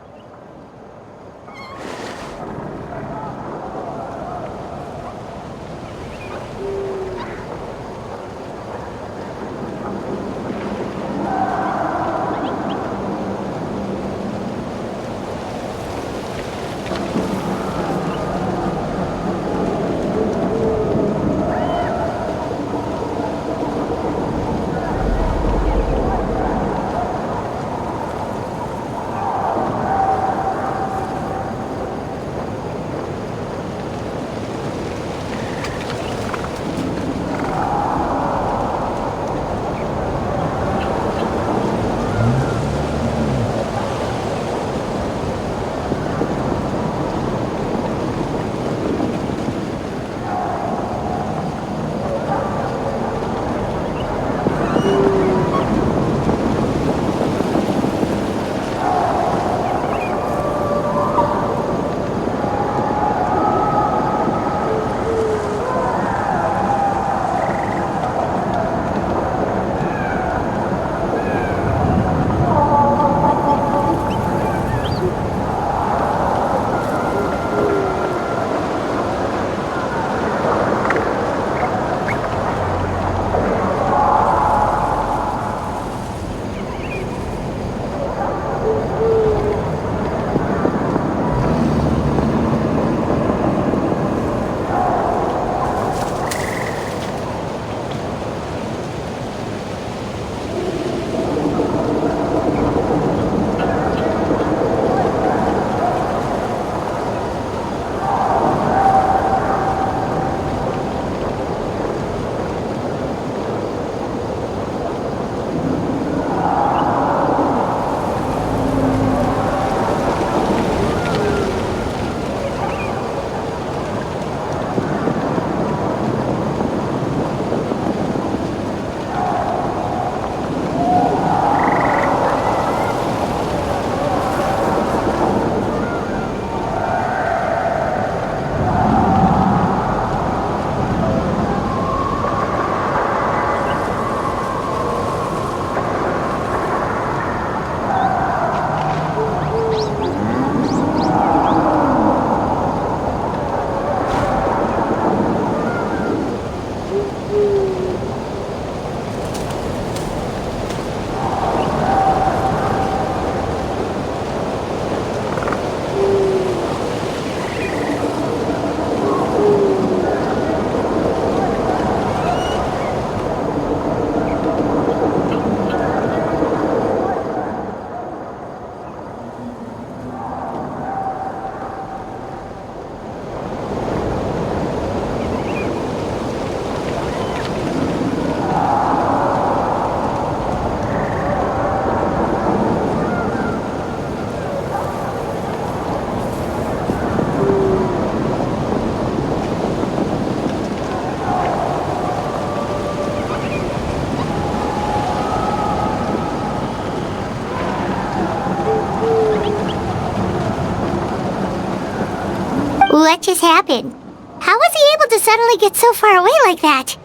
B: What just happened? How was he able to suddenly get so far away like that?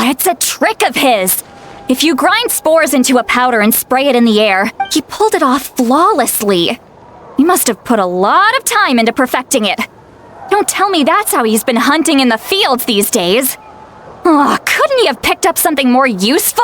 A: It's a trick of his. If you grind spores into a powder and spray it in the air, he pulled it off flawlessly. He must have put a lot of time into perfecting it. Don't tell me that's how he's been hunting in the fields these days. Oh, couldn't he have picked up something more useful?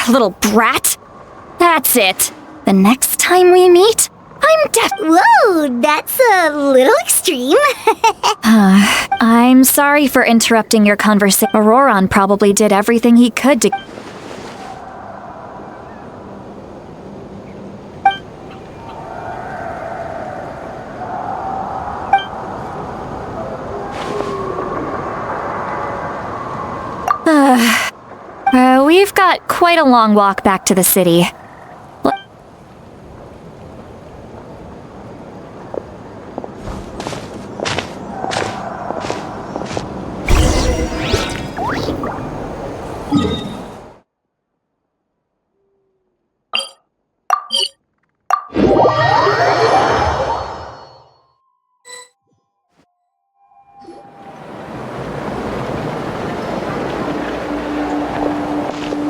A: Little brat. That's it. The next time we meet,
B: Whoa, that's a little extreme.
A: I'm sorry for interrupting your conversation. Auroron probably did everything he could to... We've got quite a long walk back to the city.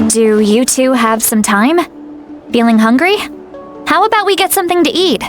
A: Do you two have some time? Feeling hungry? How about we get something to eat?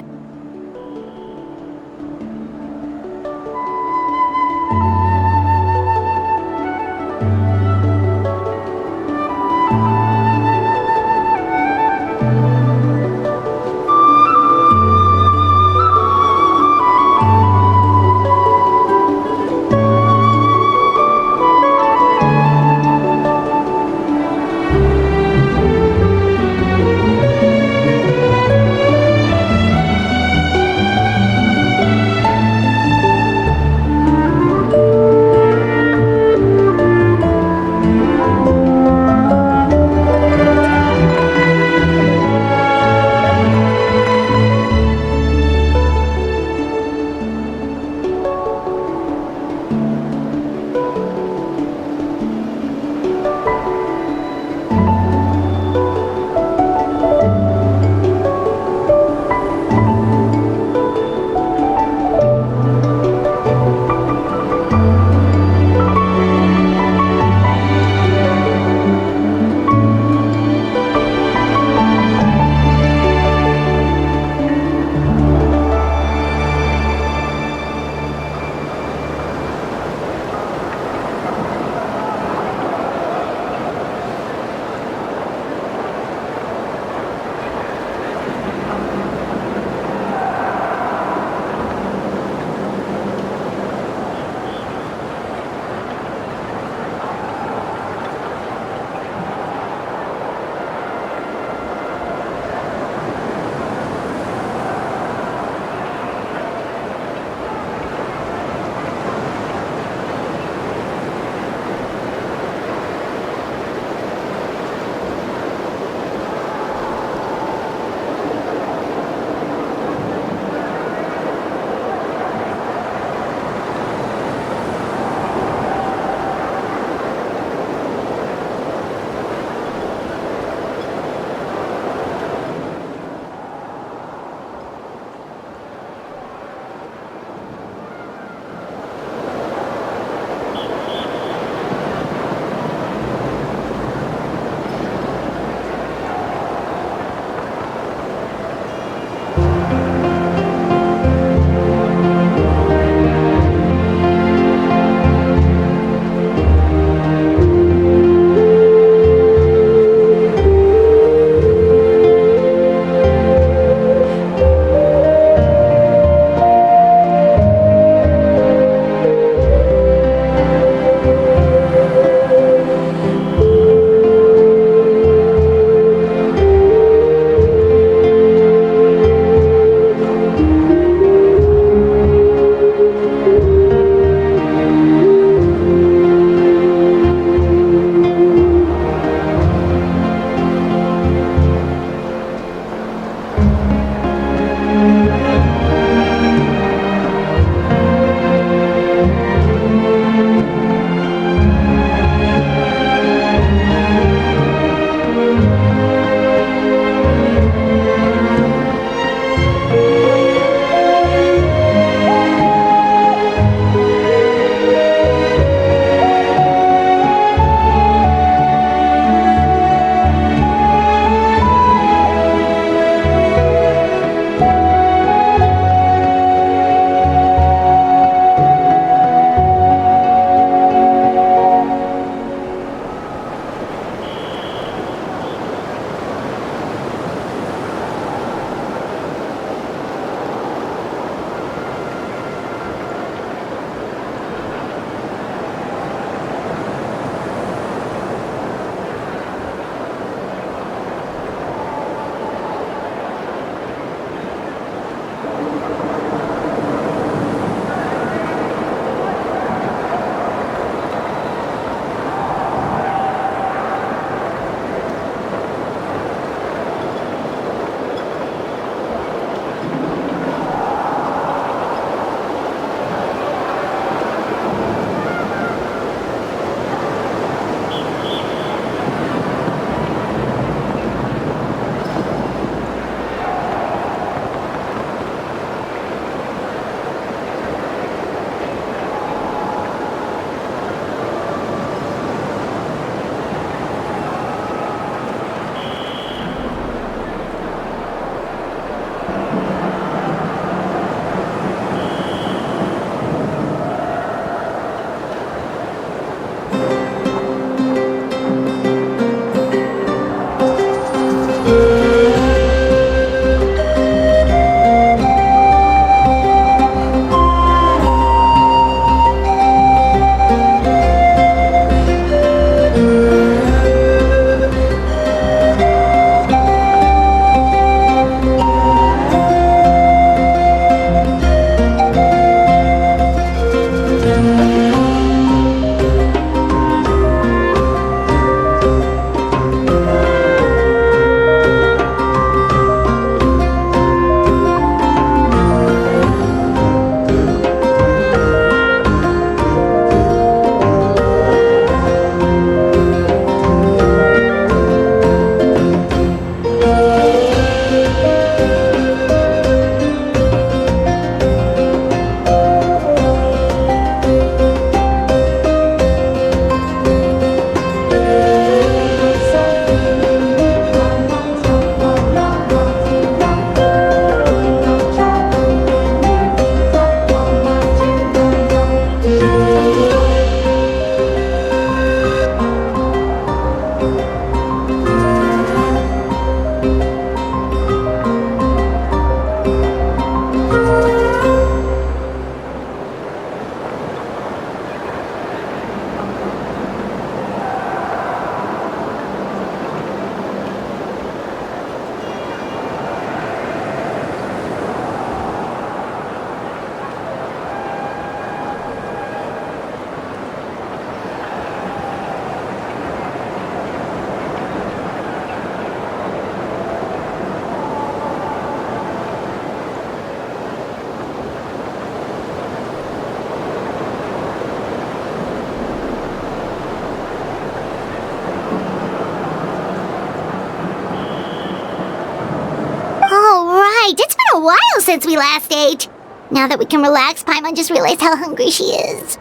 B: a while since we last ate. Now that we can relax, Paimon just realized how hungry she is.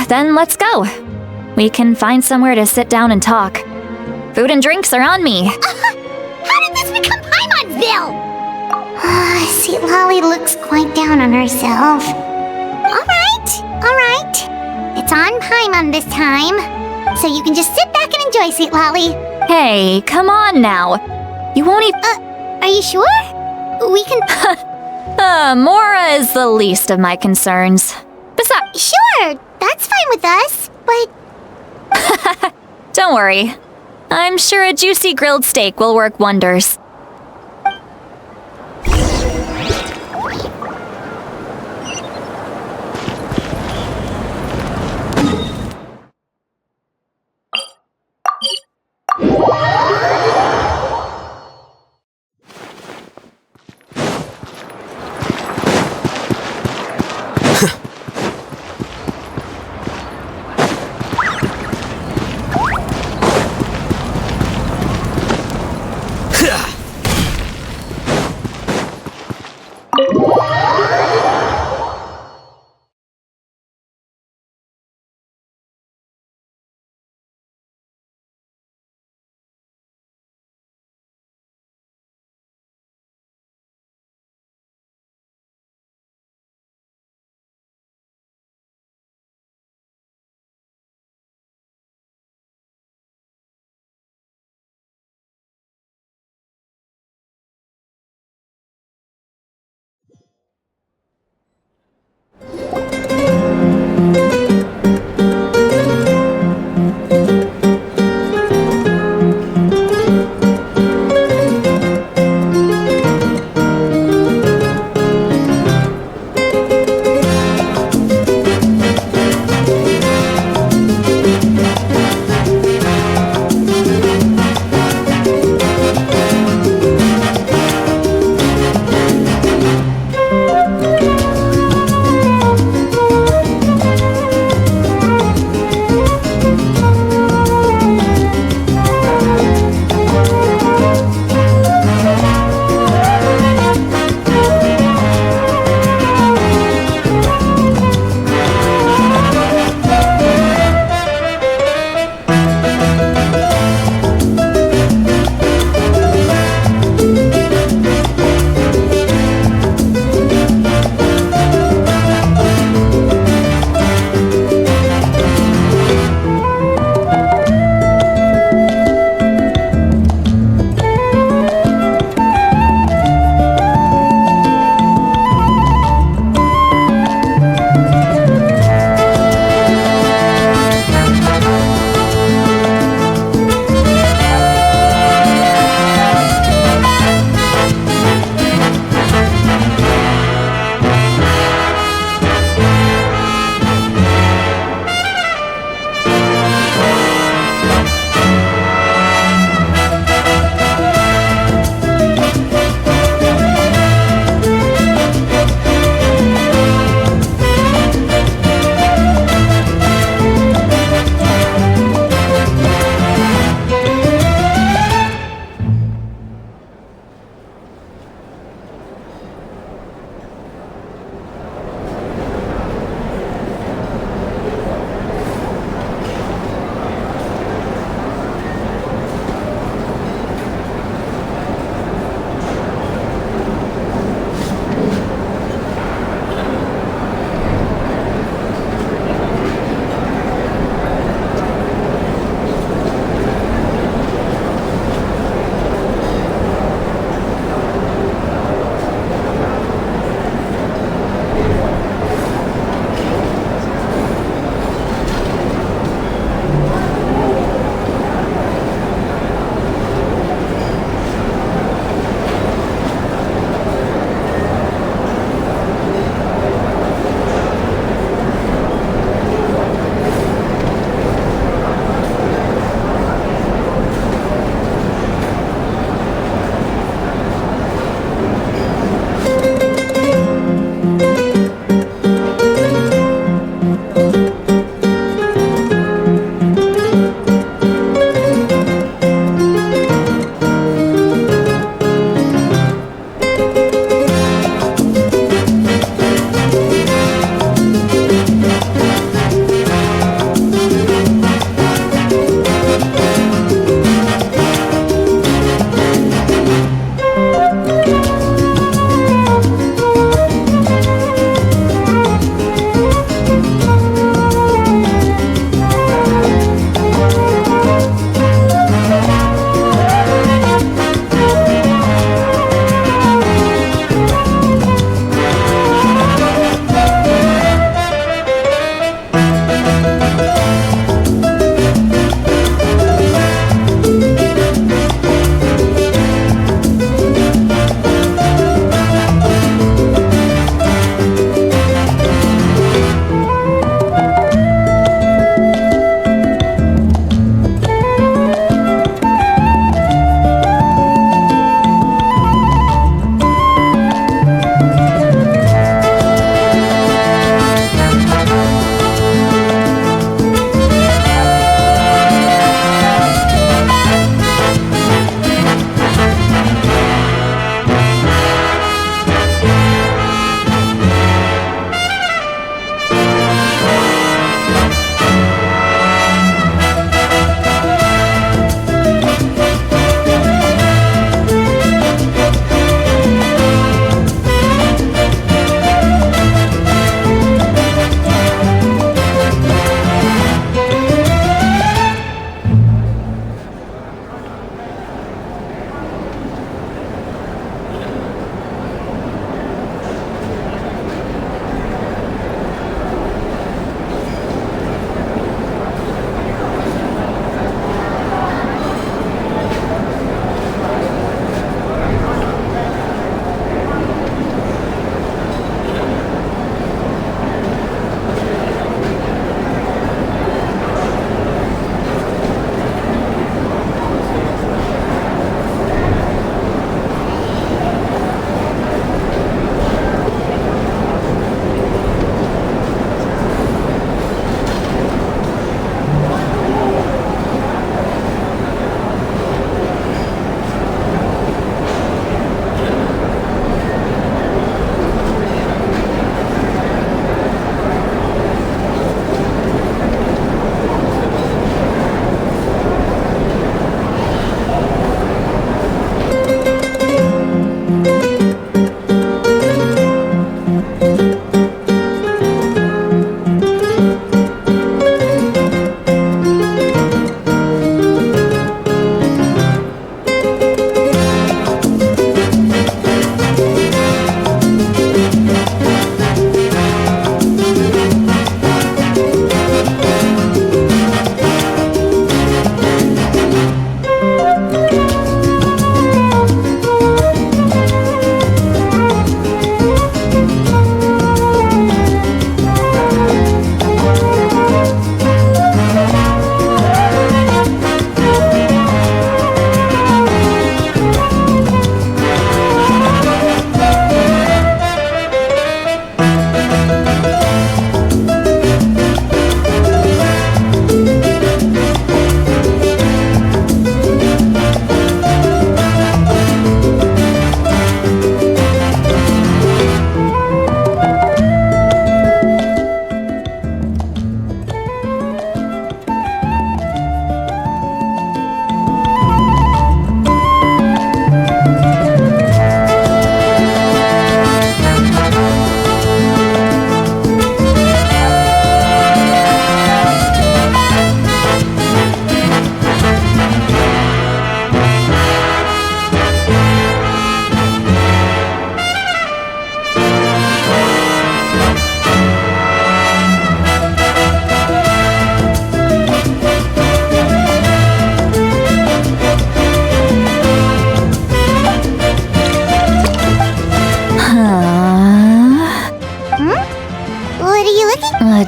A: Then let's go. We can find somewhere to sit down and talk. Food and drinks are on me.
B: How did this become Paimonville? Sweet Lolly looks quite down on herself. Alright. It's on Paimon this time. So you can just sit back and enjoy, Sweet Lolly.
A: Hey, come on now. You won't even...
B: Are you sure? We can...
A: Mora is the least of my concerns. Besides...
B: Sure, that's fine with us, but...
A: Don't worry. I'm sure a juicy grilled steak will work wonders.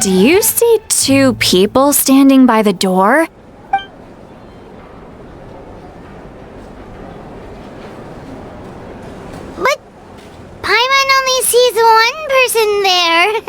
A: Do you see two people standing by the door?
B: But Paimon only sees one person there.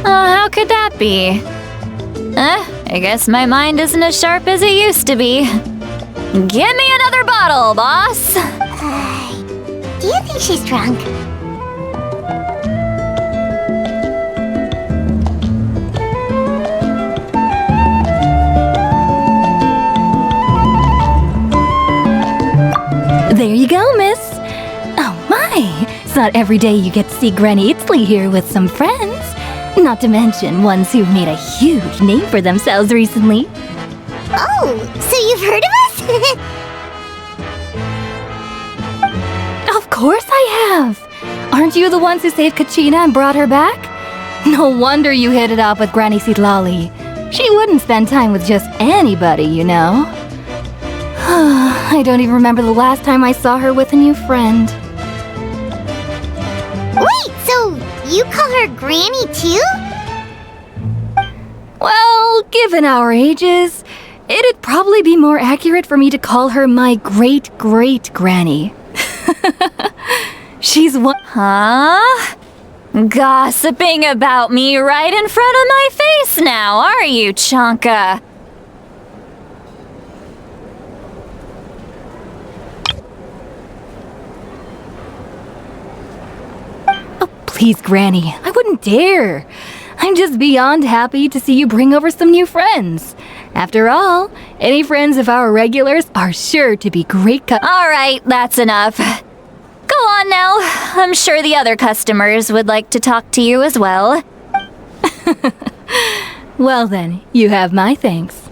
A: How could that be? I guess my mind isn't as sharp as it used to be. Give me another bottle, boss!
B: Do you think she's drunk?
H: There you go, miss. Oh my, it's not every day you get to see Granny Itzley here with some friends. Not to mention ones who've made a huge name for themselves recently.
B: Oh, so you've heard of us?
H: Of course I have. Aren't you the ones who saved Kachina and brought her back? No wonder you hit it off with Granny Sitlali. She wouldn't spend time with just anybody, you know. I don't even remember the last time I saw her with a new friend.
B: Wait, so you call her Granny too?
H: Well, given our ages, it'd probably be more accurate for me to call her my great-great-granny. She's one—
A: Huh? Gossiping about me right in front of my face now, are you, Chonka?
H: Please, Granny, I wouldn't dare. I'm just beyond happy to see you bring over some new friends. After all, any friends of our regulars are sure to be great
A: All right, that's enough. Go on now. I'm sure the other customers would like to talk to you as well.
H: Well then, you have my thanks.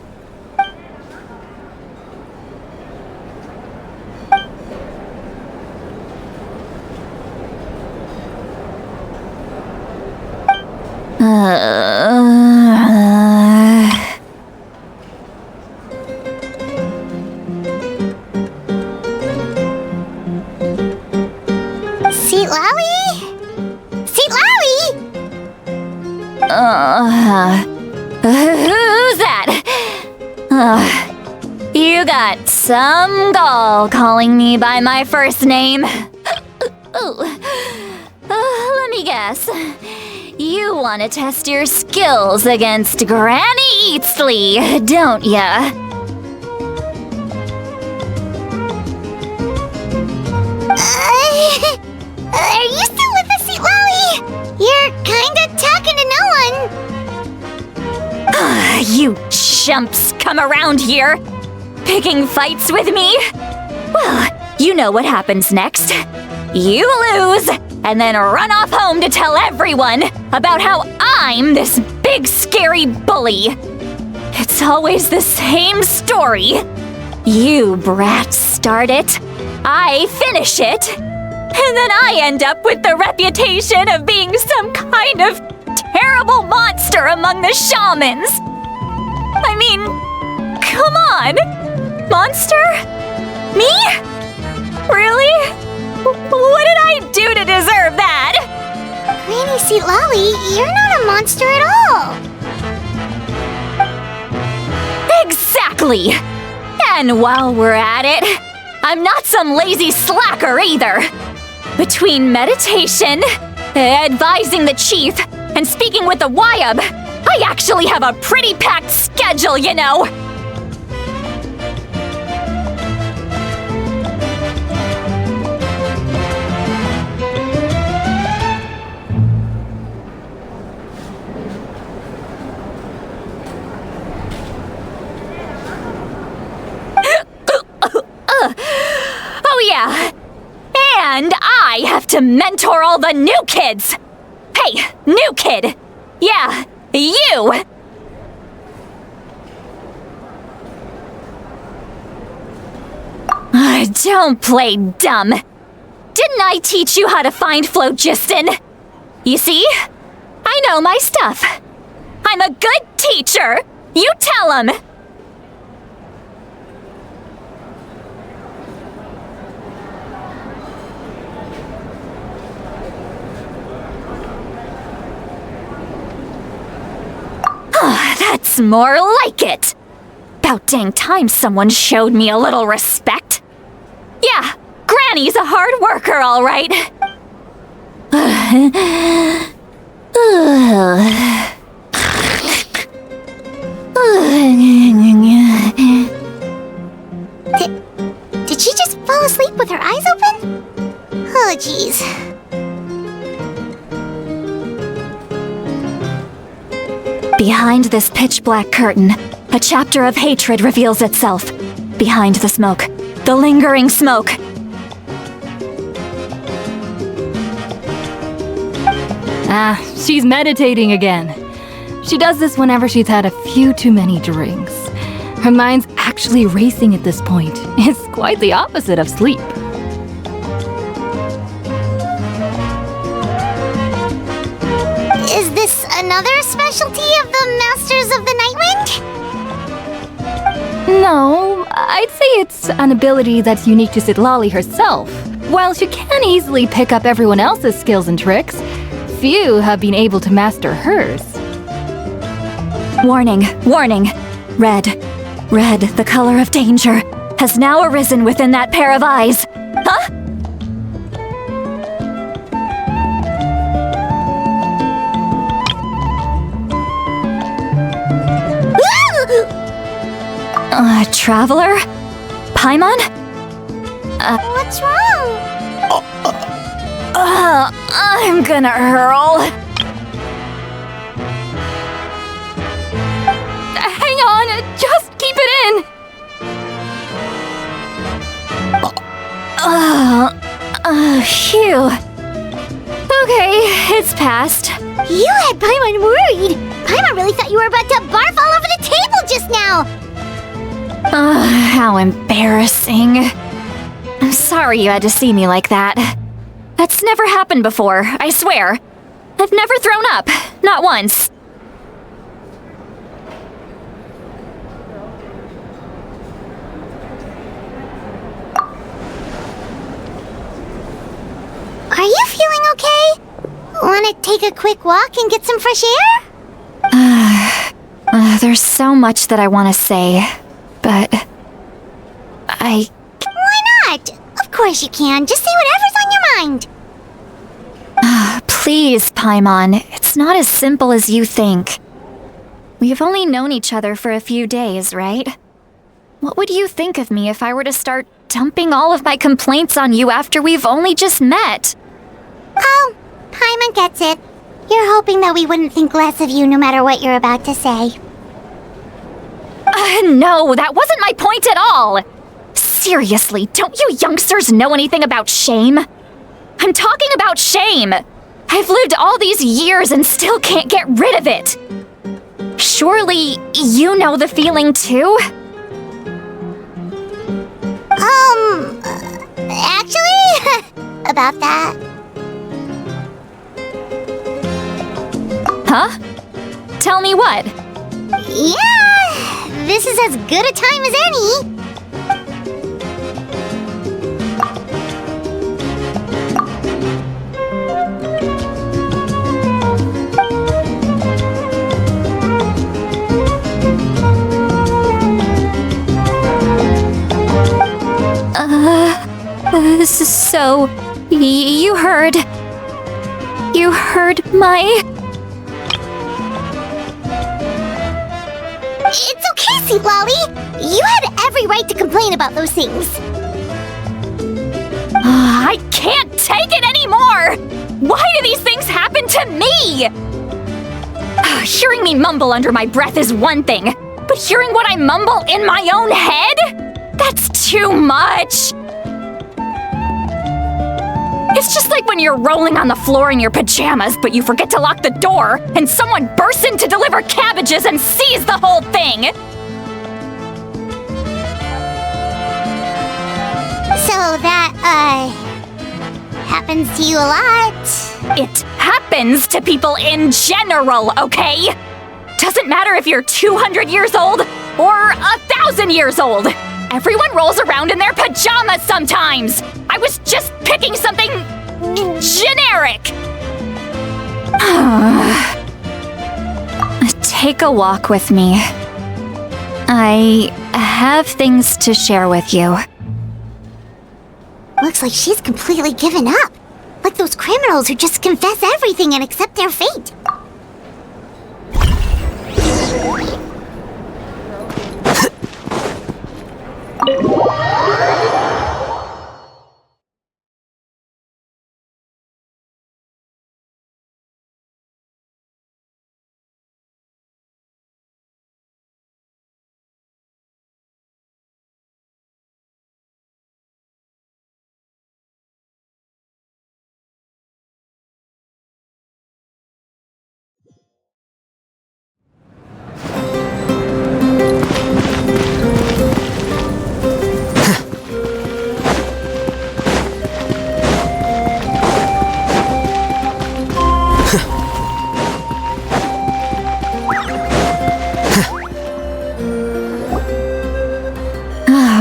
A: Who's that? You got some gall calling me by my first name. Let me guess. You want to test your skills against Granny Eatsley, don't ya?
B: Are you still with us, Seatlawi? You're kinda talking to no one.
A: You chumps come around here, picking fights with me? Well, you know what happens next. You lose, and then run off home to tell everyone about how I'm this big scary bully. It's always the same story. You brats start it, I finish it, and then I end up with the reputation of being some kind of terrible monster among the shamans. I mean, come on! Monster? Me? Really? What did I do to deserve that?
B: Granny Seat Lolly, you're not a monster at all.
A: Exactly! And while we're at it, I'm not some lazy slacker either. Between meditation, advising the chief, and speaking with the Wyab, I actually have a pretty packed schedule, you know! Oh yeah, and I have to mentor all the new kids! Hey, new kid! Yeah, you! Don't play dumb. Didn't I teach you how to find phlogiston? You see? I know my stuff. I'm a good teacher. You tell him. That's more like it. About dang time someone showed me a little respect. Yeah, Granny's a hard worker, all right.
B: Did she just fall asleep with her eyes open? Oh, jeez.
A: Behind this pitch-black curtain, a chapter of hatred reveals itself. Behind the smoke, the lingering smoke.
H: She's meditating again. She does this whenever she's had a few too many drinks. Her mind's actually racing at this point. It's quite the opposite of sleep.
B: Is this another specialty of the Masters of the Nightwind?
H: No, I'd say it's an ability that's unique to Sitlali herself. While she can easily pick up everyone else's skills and tricks, few have been able to master hers.
A: Warning, warning. Red, the color of danger, has now arisen within that pair of eyes. Huh? Traveler? Paimon?
B: What's wrong?
A: I'm gonna hurl.
H: Hang on, just keep it in.
A: Phew. Okay, it's passed.
B: You had Paimon worried. Paimon really thought you were about to barf all over the table just now.
A: How embarrassing. I'm sorry you had to see me like that. That's never happened before, I swear. I've never thrown up, not once.
B: Are you feeling okay? Want to take a quick walk and get some fresh air?
A: There's so much that I want to say, but
B: Why not? Of course you can. Just say whatever's on your mind.
A: Please, Paimon, it's not as simple as you think. We've only known each other for a few days, right? What would you think of me if I were to start dumping all of my complaints on you after we've only just met?
B: Oh, Paimon gets it. You're hoping that we wouldn't think less of you no matter what you're about to say.
A: No, that wasn't my point at all! Seriously, don't you youngsters know anything about shame? I'm talking about shame! I've lived all these years and still can't get rid of it! Surely you know the feeling too?
B: Actually, about that.
A: Huh? Tell me what?
B: Yeah, this is as good a time as any.
A: So, you heard my...
B: It's okay, Sweet Lolly. You had every right to complain about those things.
A: I can't take it anymore! Why do these things happen to me? Hearing me mumble under my breath is one thing, but hearing what I mumble in my own head? That's too much! It's just like when you're rolling on the floor in your pajamas, but you forget to lock the door, and someone bursts in to deliver cabbages and sees the whole thing!
B: So that, happens to you a lot.
A: It happens to people in general, okay? Doesn't matter if you're 200 years old or 1,000 years old. Everyone rolls around in their pajamas sometimes. I was just picking something generic. Take a walk with me. I have things to share with you.
B: Looks like she's completely given up. Like those criminals who just confess everything and accept their fate.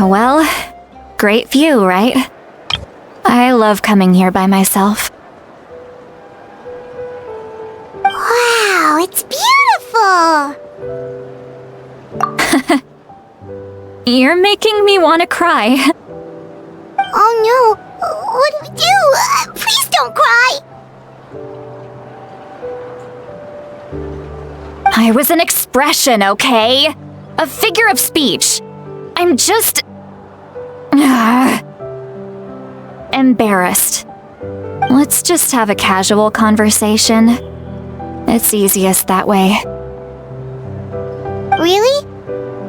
A: Well, great view, right? I love coming here by myself.
B: Wow, it's beautiful!
A: You're making me want to cry.
B: Oh no, what do we do? Please don't cry!
A: I was an expression, okay? A figure of speech. I'm just... embarrassed. Let's just have a casual conversation. It's easiest that way.
B: Really?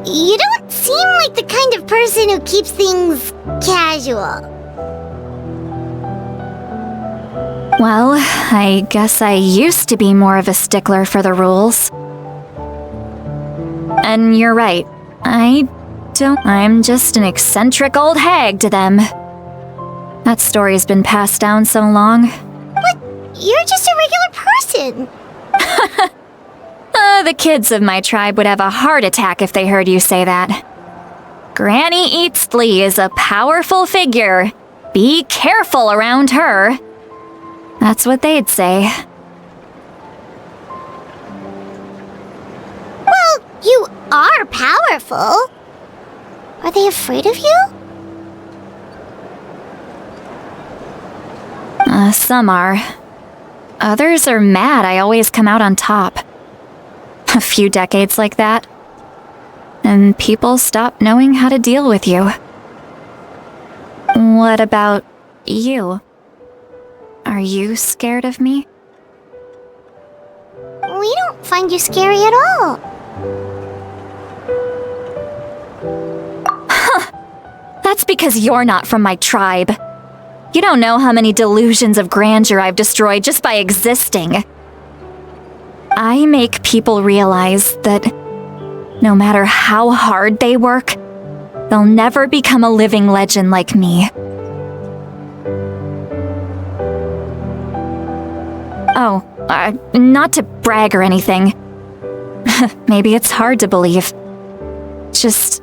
B: You don't seem like the kind of person who keeps things casual.
A: Well, I guess I used to be more of a stickler for the rules. And you're right. I'm just an eccentric old hag to them. That story's been passed down so long.
B: But you're just a regular person.
A: The kids of my tribe would have a heart attack if they heard you say that. Granny Eatsley is a powerful figure. Be careful around her. That's what they'd say.
B: Well, you are powerful. Are they afraid of you?
A: Some are. Others are mad I always come out on top. A few decades like that, and people stop knowing how to deal with you. What about you? Are you scared of me?
B: We don't find you scary at all.
A: That's because you're not from my tribe. You don't know how many delusions of grandeur I've destroyed just by existing. I make people realize that no matter how hard they work, they'll never become a living legend like me. Oh, not to brag or anything. Maybe it's hard to believe. Just...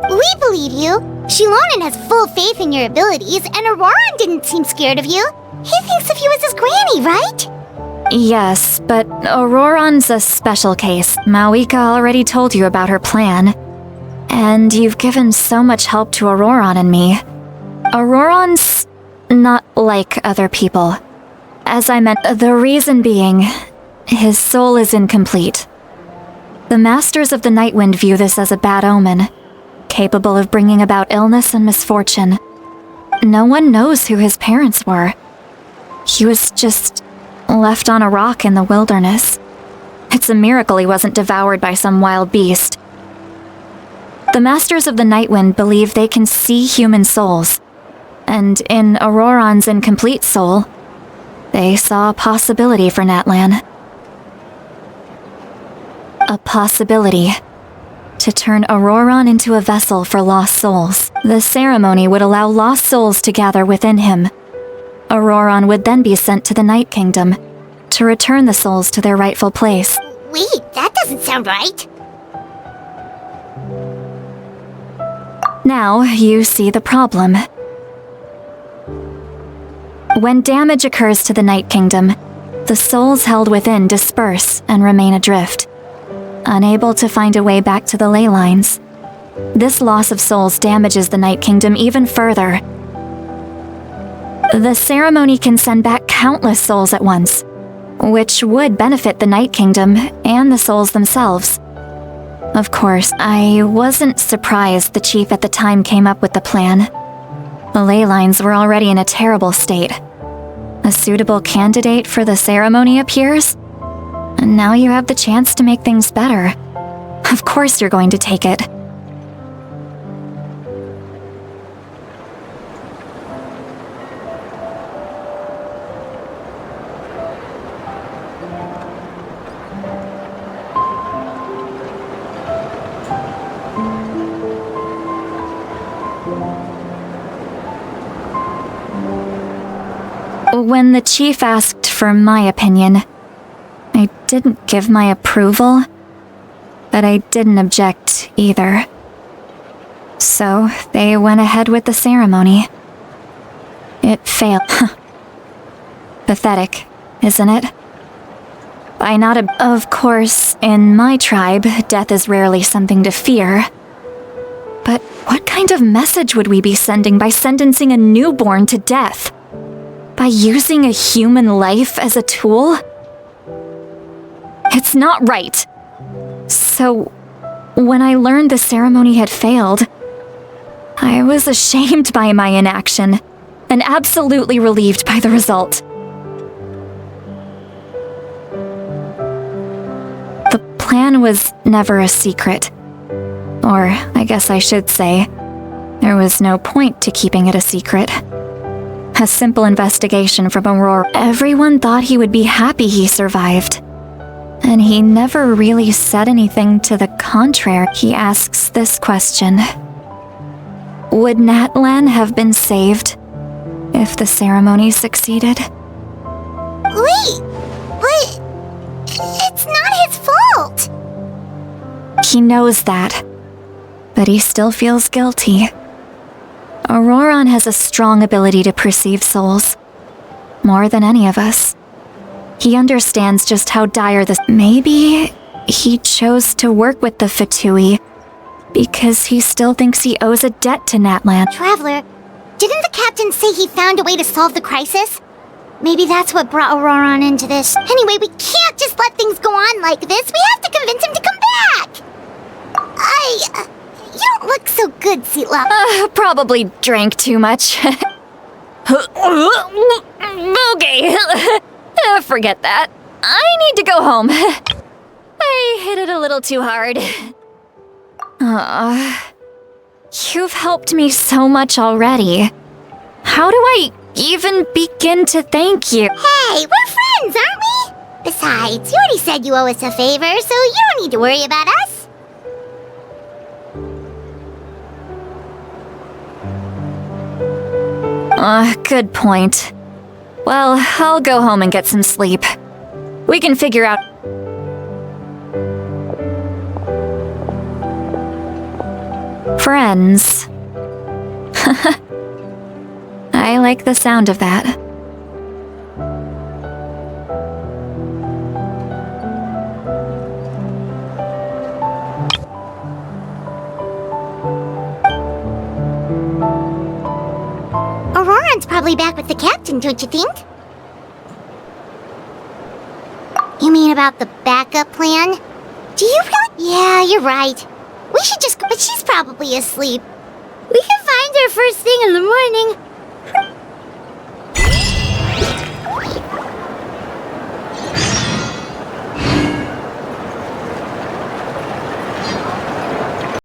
B: We believe you. Shilonen has full faith in your abilities, and Auroran didn't seem scared of you. He thinks of you as his granny, right?
A: Yes, but Auroran's a special case. Mawika already told you about her plan. And you've given so much help to Auroran and me. Auroran's not like other people. As I meant, the reason being, his soul is incomplete. The Masters of the Nightwind view this as a bad omen, capable of bringing about illness and misfortune. No one knows who his parents were. He was just left on a rock in the wilderness. It's a miracle he wasn't devoured by some wild beast. The Masters of the Nightwind believe they can see human souls, and in Auroran's incomplete soul, they saw a possibility for Natlan. A possibility to turn Auroran into a vessel for lost souls. The ceremony would allow lost souls to gather within him. Auroran would then be sent to the Night Kingdom to return the souls to their rightful place.
B: Wait, that doesn't sound right.
A: Now you see the problem. When damage occurs to the Night Kingdom, the souls held within disperse and remain adrift, unable to find a way back to the ley lines. This loss of souls damages the Night Kingdom even further. The ceremony can send back countless souls at once, which would benefit the Night Kingdom and the souls themselves. Of course, I wasn't surprised the chief at the time came up with the plan. The ley lines were already in a terrible state. A suitable candidate for the ceremony appears, and now you have the chance to make things better. Of course you're going to take it. When the chief asked for my opinion, I didn't give my approval, but I didn't object either. So they went ahead with the ceremony. It failed. Pathetic, isn't it? Of course, in my tribe, death is rarely something to fear. But what kind of message would we be sending by sentencing a newborn to death? By using a human life as a tool? It's not right. So, when I learned the ceremony had failed, I was ashamed by my inaction, and absolutely relieved by the result. The plan was never a secret. Or, I guess I should say, there was no point to keeping it a secret. A simple investigation from Aurora. Everyone thought he would be happy he survived. And he never really said anything to the contrary. He asks this question. Would Natlan have been saved if the ceremony succeeded?
B: Wait, but it's not his fault.
A: He knows that, but he still feels guilty. Auroran has a strong ability to perceive souls, more than any of us. He understands just how dire this. Maybe he chose to work with the Fatui because he still thinks he owes a debt to Natlan.
B: Traveler, didn't the captain say he found a way to solve the crisis? Maybe that's what brought Auroran into this. Anyway, we can't just let things go on like this. We have to convince him to come back. You don't look so good, Sitla.
A: Probably drank too much. Okay. Forget that. I need to go home. I hit it a little too hard. You've helped me so much already. How do I even begin to thank you?
B: Hey, we're friends, aren't we? Besides, you already said you owe us a favor, so you don't need to worry about us.
A: Good point. Well, I'll go home and get some sleep. We can figure out... Friends. I like the sound of that.
B: Auroran's probably back with the captain, don't you think? You mean about the backup plan? Do you really? Yeah, you're right. We should just go, but she's probably asleep. We can find her first thing in the morning.